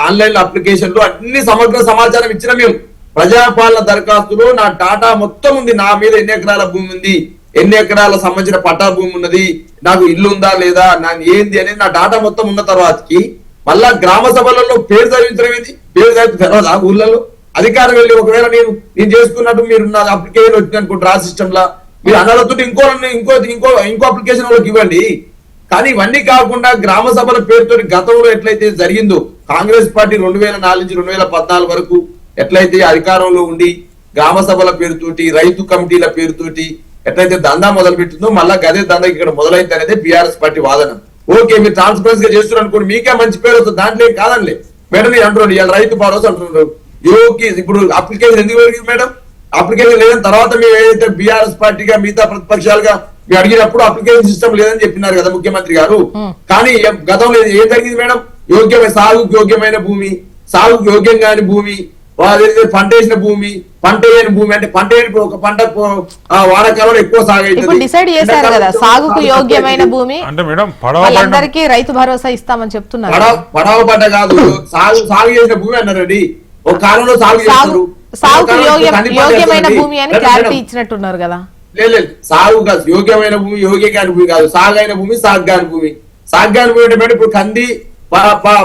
ఆన్లైన్ అప్లికేషన్ లో అన్ని సమగ్ర సమాచారం ఇచ్చిన మేము ప్రజాపాలన దరఖాస్తులో నా డాటా మొత్తం ఉంది, నా మీద ఎన్ని ఎకరాల భూమి ఉంది, ఎన్ని ఎకరాల సంబంధించిన పట్టా భూమి ఉన్నది, నాకు ఇల్లు ఉందా లేదా, నాకు ఏంది అనేది నా డాటా మొత్తం ఉన్న తర్వాతకి మళ్ళా గ్రామ సభలలో పేరు చదివించడం ఏంది? పేరు చదివిన తర్వాత ఊళ్ళలో అధికారం వెళ్ళి ఒకవేళ నేను చేసుకున్నట్టు మీరు నా అప్లికేషన్ వచ్చింది అనుకుంటారు ఆ సిస్టమ్ లా, మీరు అనలతో ఇంకో అప్లికేషన్ వాళ్ళకి ఇవ్వండి. కానీ ఇవన్నీ కాకుండా గ్రామ సభల పేరుతో గతంలో ఎట్లయితే జరిగిందో, కాంగ్రెస్ పార్టీ 2004 నుంచి 2014 వరకు ఎట్లయితే అధికారంలో ఉండి గ్రామ సభల పేరుతోటి, రైతు కమిటీల పేరుతోటి ఎట్లయితే దందా మొదలు పెట్టిందో మళ్ళా గదే దందా ఇక్కడ మొదలైంది అనేది బీఆర్ఎస్ పార్టీ వాదన. ఓకే, మీరు ట్రాన్స్పరెన్సీ గా చేస్తున్నారు అనుకోండి, మీకే మంచి పేరు వస్తుంది, దాంట్లో ఏం కాదండి. మేడం నేను అంటున్నాను, ఇవాళ రైతు భరోసా అంటున్నారు, యోగి ఇప్పుడు అప్లికేషన్ ఎందుకు పెరిగింది మేడం? అప్లికేషన్ లేదని తర్వాత మేము ఏదైతే బీఆర్ఎస్ పార్టీగా మిగతా ప్రతిపక్షాలుగా మీరు అడిగినప్పుడు అప్లికేషన్ సిస్టమ్ లేదని చెప్పినారు కదా ముఖ్యమంత్రి గారు. కానీ గతంలో ఏం జరిగింది మేడం? సాగుకు యోగ్యమైన భూమి, సాగుకు యోగ్యం కాని భూమి, పంట వేసిన భూమి, పంట వేయని భూమి, అంటే పంట వేయని ఒక పంట వానాకాలంలో ఎక్కువ సాగు డిసైడ్ చేశారు కదా, సాగుకు యోగ్యమైన భూమి అంటే మేడం వాళ్ళందరికీ రైతు భరోసా ఇస్తామని చెప్తున్నారు. పడవ పంట కాదు, సాగు చేసిన భూమి అన్నారండి. ఒక కాలంలో సాగు చేస్తారు, సాగుకు యోగ్యమైన భూమి అని క్లారిటీ ఇచ్చినట్టున్నారు కదా. లేదు, సాగు కాదు, యోగ్యమైన భూమి, యోగ్య కాని భూమి కాదు, సాగైన భూమి, సాగు కాని భూమి. సాగు కాని భూమి అంటే మేడం ఇప్పుడు కంది,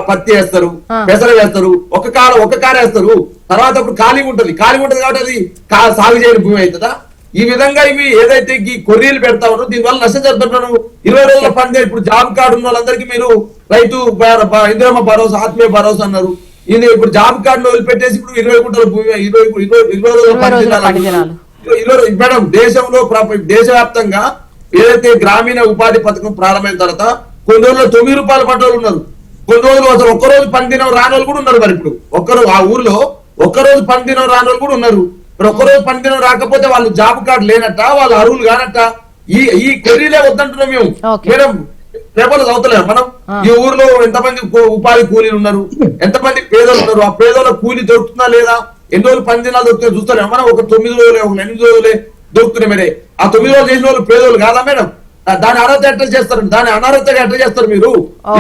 పత్తి వేస్తారు, పెసర వేస్తారు, ఒక కార వేస్తారు, తర్వాత ఇప్పుడు ఖాళీ ఉంటది కాబట్టి అది సాగు చేయని భూమి అవుతుందా? ఈ విధంగా ఇవి ఏదైతే ఈ కొర్రీలు పెడతా ఉన్నారో దీనివల్ల నష్టం జరుగుతున్నాను. 20 రోజుల పండే ఇప్పుడు జాబ్ కార్డు ఉన్న వాళ్ళందరికీ మీరు రైతు ఇందిరమ్మ భరోసా, ఆత్మీయ భరోసా అన్నారు. ఇది ఇప్పుడు జాబ్ కార్డులో వదిలిపెట్టేసి ఇప్పుడు 20 గుంటల భూమి, 20 రోజుల మేడం దేశంలో దేశవ్యాప్తంగా ఏదైతే గ్రామీణ ఉపాధి పథకం ప్రారంభమైన తర్వాత కొన్ని రోజుల్లో 9 రూపాయల పడ్డోళ్ళు ఉన్నారు, కొన్ని రోజులు అసలు ఒక్కరోజు పనిదినం రాని వాళ్ళు కూడా ఉన్నారు. మరి ఇప్పుడు ఆ ఊర్లో ఒక్కరోజు పనిదినం రాని వాళ్ళు కూడా ఉన్నారు. మరి ఒక్కరోజు పనిదినం రాకపోతే వాళ్ళు జాబ్ కార్డు లేనట్ట, వాళ్ళు అర్హులు కానట్ట. ఈ క్వరీలే వద్దంటున్నాం మేము. మేడం పేపర్లు చదువుతలేము మనం. ఈ ఊర్లో ఎంతమంది ఉపాధి కూలీలు ఉన్నారు, ఎంతమంది పేదలు ఉన్నారు, ఆ పేదల కూలీ దొరుకుతుందా లేదా, ఎన్ని రోజులు పని దినాలు దొరుకుతాయి చూస్తలేము మనం. ఒక 9 రోజులే, ఒక 8 రోజులే దొరుకుతున్నాయి. మేడే ఆ 9 రోజులు చేసిన వాళ్ళు పేదోళ్ళు కాదా మేడం? దాని అర్హత ఎట్లా చేస్తారు, దాని అనర్హతగా ఎట్లా చేస్తారు మీరు?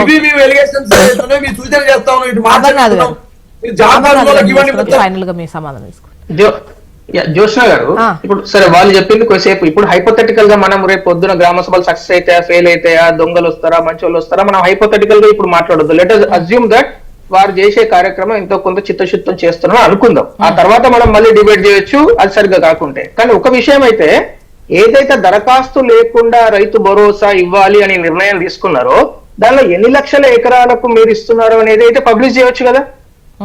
ఇవి మేము ఎలిగేషన్స్ చేస్తున్నాం, మీ సూచన చేస్తా ఉన్నాం, ఇటు మాట్లాడుతున్నాం. జ్యోత్స్న గారు, ఇప్పుడు సరే వాళ్ళు చెప్పింది కొద్దిసేపు. ఇప్పుడు హైపోథెటికల్ గా మనం రేపు పొద్దున గ్రామ సభలు సక్సెస్ అయితాయా, ఫెయిల్ అయితాయా, దొంగలు వస్తారా, మంచి వాళ్ళు వస్తారా, మనం హైపోథెటికల్ గా ఇప్పుడు మాట్లాడొద్దు. లెట్ us అస్యూమ్ దట్ వారు చేసే కార్యక్రమం ఎంతో కొంత చిత్తశుద్ధం చేస్తున్నాం అనుకుందాం. ఆ తర్వాత మనం మళ్ళీ డిబేట్ చేయొచ్చు అది సరిగ్గా కాకుంటే. కానీ ఒక విషయం అయితే, ఏదైతే దరఖాస్తు లేకుండా రైతు భరోసా ఇవ్వాలి అని నిర్ణయం తీసుకున్నారో దానిలో ఎన్ని లక్షల ఎకరాలకు మీరు ఇస్తున్నారో అనేది అయితే పబ్లిష్ చేయొచ్చు కదా.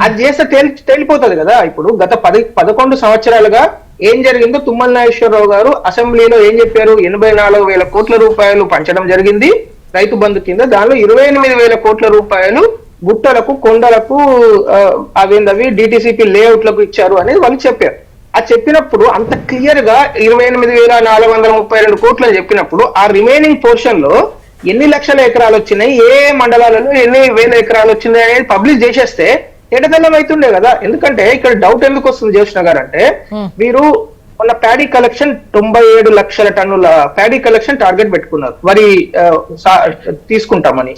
అది చేస్తే తేలిపోతుంది కదా. ఇప్పుడు గత 11 సంవత్సరాలుగా ఏం జరిగిందో తుమ్మల నాగేశ్వరరావు గారు అసెంబ్లీలో ఏం చెప్పారు? 84,000 కోట్ల రూపాయలు పంచడం జరిగింది రైతు బంధు కింద. దానిలో 28,000 కోట్ల రూపాయలు గుట్టలకు, కొండలకు, అవేందవి డిటిసిపి లేఅవుట్లకు ఇచ్చారు అనేది వాళ్ళు చెప్పారు. అది చెప్పినప్పుడు అంత క్లియర్ గా 28,432 కోట్లు అని చెప్పినప్పుడు ఆ రిమైనింగ్ పోర్షన్ లో ఎన్ని లక్షల ఎకరాలు వచ్చినాయి, ఏ మండలాలలో ఎన్ని వేల ఎకరాలు వచ్చినాయి అనేది పబ్లిష్ చేసేస్తే ఎడతెల్లం అవుతుండే కదా. ఎందుకంటే ఇక్కడ డౌట్ ఎందుకు వస్తుంది జ్యోత్స్న గారు అంటే, మీరు మన ప్యాడీ కలెక్షన్ 97 లక్షల టన్నుల ప్యాడీ కలెక్షన్ టార్గెట్ పెట్టుకున్నారు వరి తీసుకుంటామని.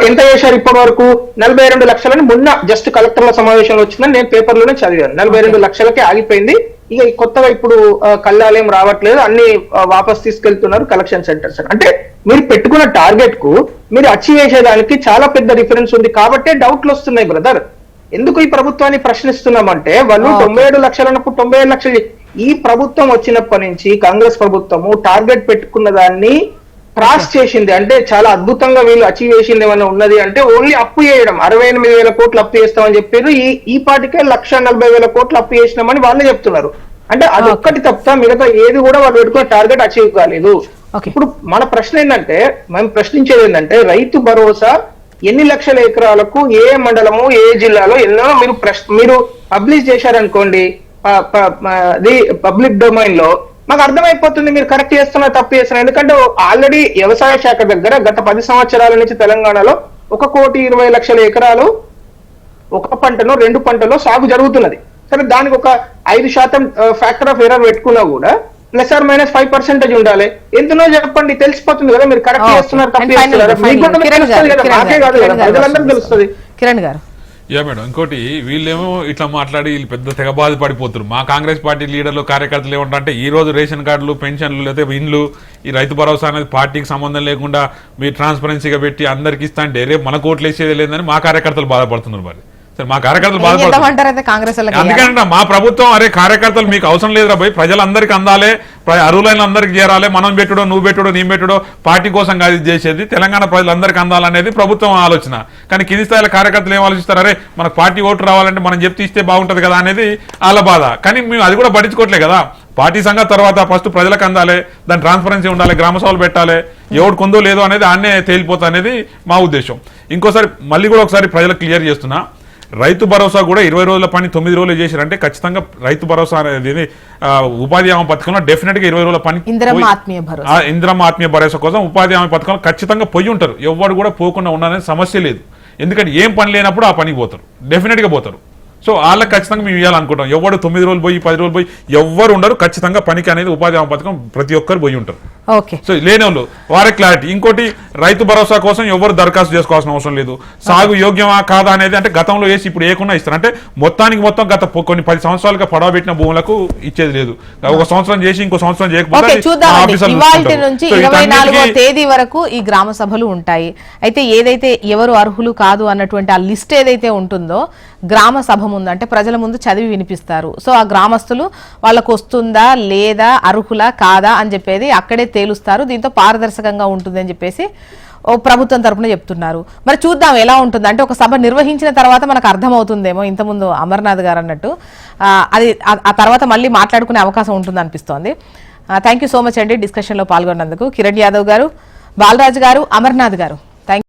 ఎంత చేశారు ఇప్పటి వరకు? 42 లక్షలని మొన్న జస్ట్ కలెక్టర్ల సమావేశంలో వచ్చిందని నేను పేపర్లోనే చదివాను. 42 లక్షలకే ఆగిపోయింది. ఇక కొత్తగా ఇప్పుడు కల్లాలేం రావట్లేదు, అన్ని వాపస్ తీసుకెళ్తున్నారు కలెక్షన్ సెంటర్స్. అంటే మీరు పెట్టుకున్న టార్గెట్ కు మీరు అచీవ్ చేసేదానికి చాలా పెద్ద డిఫరెన్స్ ఉంది. కాబట్టే డౌట్లు వస్తున్నాయి బ్రదర్. ఎందుకు ఈ ప్రభుత్వాన్ని ప్రశ్నిస్తున్నామంటే, వాళ్ళు 97 లక్షలు అన్నప్పుడు 97 లక్షలు. ఈ ప్రభుత్వం వచ్చినప్పటి నుంచి కాంగ్రెస్ ప్రభుత్వము టార్గెట్ పెట్టుకున్న దాన్ని క్రాస్ చేసింది. అంటే చాలా అద్భుతంగా వీళ్ళు అచీవ్ చేసింది ఏమైనా ఉన్నది అంటే ఓన్లీ అప్పు చేయడం. 68,000 కోట్లు అప్పు చేస్తామని చెప్పారు. ఈ పాటికే 1,40,000 కోట్లు అప్పు చేసినామని వాళ్ళే చెప్తున్నారు. అంటే అది ఒక్కటి తప్ప మిగతా ఏది కూడా వాళ్ళు పెట్టుకున్న టార్గెట్ అచీవ్ కాలేదు. ఇప్పుడు మన ప్రశ్న ఏంటంటే, మేము ప్రశ్నించేది ఏంటంటే, రైతు భరోసా ఎన్ని లక్షల ఎకరాలకు ఏ మండలము ఏ జిల్లాలో ఎన్నో మీరు పబ్లిష్ చేశారనుకోండి పబ్లిక్ డొమైన్ లో, మాకు అర్థమైపోతుంది మీరు కరెక్ట్ చేస్తున్నారు తప్పు చేస్తున్నారు. ఎందుకంటే ఆల్రెడీ వ్యవసాయ శాఖ దగ్గర గత 10 సంవత్సరాల నుంచి తెలంగాణలో 1,20,00,000 ఎకరాలు ఒక పంటలో 2 పంటలో సాగు జరుగుతున్నది. సరే దానికి ఒక 5% ఫ్యాక్టర్ ఆఫ్ ఎర్రర్ పెట్టుకున్నా కూడా ±5% ఉండాలి. ఎంతనో చెప్పండి, తెలిసిపోతుంది కదా మీరు కరెక్ట్ చేస్తున్నారు తప్పు చేస్తున్నారు. తెలుస్తుంది. కిరణ్ గారు, యా మేడం, ఇంకోటి వీళ్ళేమో ఇట్లా మాట్లాడి వీళ్ళు పెద్ద తెగ బాధపడిపోతారు. మా కాంగ్రెస్ పార్టీ లీడర్లు, కార్యకర్తలు ఏమంటారంటే, ఈ రోజు రేషన్ కార్డులు, పెన్షన్లు, లేదా ఇండ్లు, ఈ రైతు భరోసా అనేది పార్టీకి సంబంధం లేకుండా మీరు ట్రాన్స్పరెన్సీగా పెట్టి అందరికి ఇస్తా అంటే రేపు మన కోట్లు వేసేది లేదని మా కార్యకర్తలు బాధపడుతున్నారు. మరి సరే, మా కార్యకర్తలు బాధపడుతున్నారు. అందుకంటే మా ప్రభుత్వం, అరే కార్యకర్తలు మీకు అవసరం లేదురా భయ్, ప్రజలందరికీ అందాలే, అరువులైన అందరికి చేరాలి, మనం పెట్టుడో నువ్వు పెట్టుడో నీ పెట్టుడో పార్టీ కోసం కాదు చేసేది, తెలంగాణ ప్రజలందరికీ అందాలనేది ప్రభుత్వం ఆలోచన. కానీ కింది స్థాయిలో కార్యకర్తలు ఏం ఆలోచిస్తారు, అరే మనకు పార్టీ ఓటు రావాలంటే మనం చెప్తే ఇస్తే బాగుంటది కదా అనేది వాళ్ళ బాధ. కానీ మేము అది కూడా పట్టించుకోవట్లే కదా. పార్టీ సంఘం తర్వాత ఫస్ట్ ప్రజలకు అందాలి, దాని ట్రాన్స్పరెన్సీ ఉండాలి, గ్రామ సభలు పెట్టాలి, ఎవడు కొందో లేదో అనేది ఆన్నే తేలిపోతా అనేది మా ఉద్దేశం. ఇంకోసారి మళ్ళీ కూడా ఒకసారి ప్రజలకు క్లియర్ చేస్తున్నా, రైతు భరోసా కూడా 20 రోజుల పని 9 రోజులు చేశారంటే ఖచ్చితంగా రైతు భరోసా అనేది ఉపాధి హామీ పథకంలో డెఫినెట్ గా 20 రోజుల పని ఇందిరమ్మ ఆత్మీయ భరోసా కోసం ఉపాధి హామీ పథకంలో ఖచ్చితంగా పోయి ఉంటారు. ఎవరు కూడా పోకుండా ఉండడానికి సమస్య లేదు. ఎందుకంటే ఏం పని లేనప్పుడు ఆ పనికి పోతారు, డెఫినెట్ గా పోతారు. సో వాళ్ళకి ఖచ్చితంగా మేము ఇవ్వాలనుకుంటాం. ఎవరు 9 రోజులు పోయి 10 రోజులు పోయి ఎవ్వరు ఉండరు. ఖచ్చితంగా పనికి అనేది ఉపాధి హామీ పథకం ప్రతి ఒక్కరు పోయి ఉంటారు. సో లేని వాళ్ళు వారే క్లారిటీ. ఇంకోటి, రైతు భరోసా కోసం ఎవరు దరఖాస్తు చేసుకోవాల్సిన అవసరం లేదు. సాగు యోగ్యమా కాదా అనేది అంటే గతంలో వేసి ఇప్పుడు ఏకున్నా ఇస్తారు. అంటే మొత్తానికి మొత్తం గత కొన్ని 10 సంవత్సరాలుగా పడవబెట్టిన భూములకు ఇచ్చేది లేదు. ఒక సంవత్సరం చేసి ఇంకో సంవత్సరం చేయకపోతే నుంచి 24వ తేదీ వరకు ఈ గ్రామ సభలు ఉంటాయి. అయితే ఏదైతే ఎవరు అర్హులు కాదు అన్నటువంటి ఆ లిస్ట్ ఏదైతే ఉంటుందో గ్రామ సభ ముందు అంటే ప్రజల ముందు చదివి వినిపిస్తారు. సో ఆ గ్రామస్తులు వాళ్ళకు వస్తుందా లేదా, అర్హులా కాదా అని చెప్పేది అక్కడే తేలుస్తారు. దీంతో పారదర్శకంగా ఉంటుంది అని చెప్పేసి ప్రభుత్వం తరపున చెప్తున్నారు. మరి చూద్దాం ఎలా ఉంటుంది. అంటే ఒక సభ నిర్వహించిన తర్వాత మనకు అర్థమవుతుందేమో, ఇంతకుముందు అమర్నాథ్ గారు అన్నట్టు అది ఆ తర్వాత మళ్ళీ మాట్లాడుకునే అవకాశం ఉంటుంది అనిపిస్తోంది. థ్యాంక్ యూ సో మచ్ అండి డిస్కషన్ లో పాల్గొన్నందుకు. కిరణ్ యాదవ్ గారు, బాలరాజు గారు, అమర్నాథ్ గారు.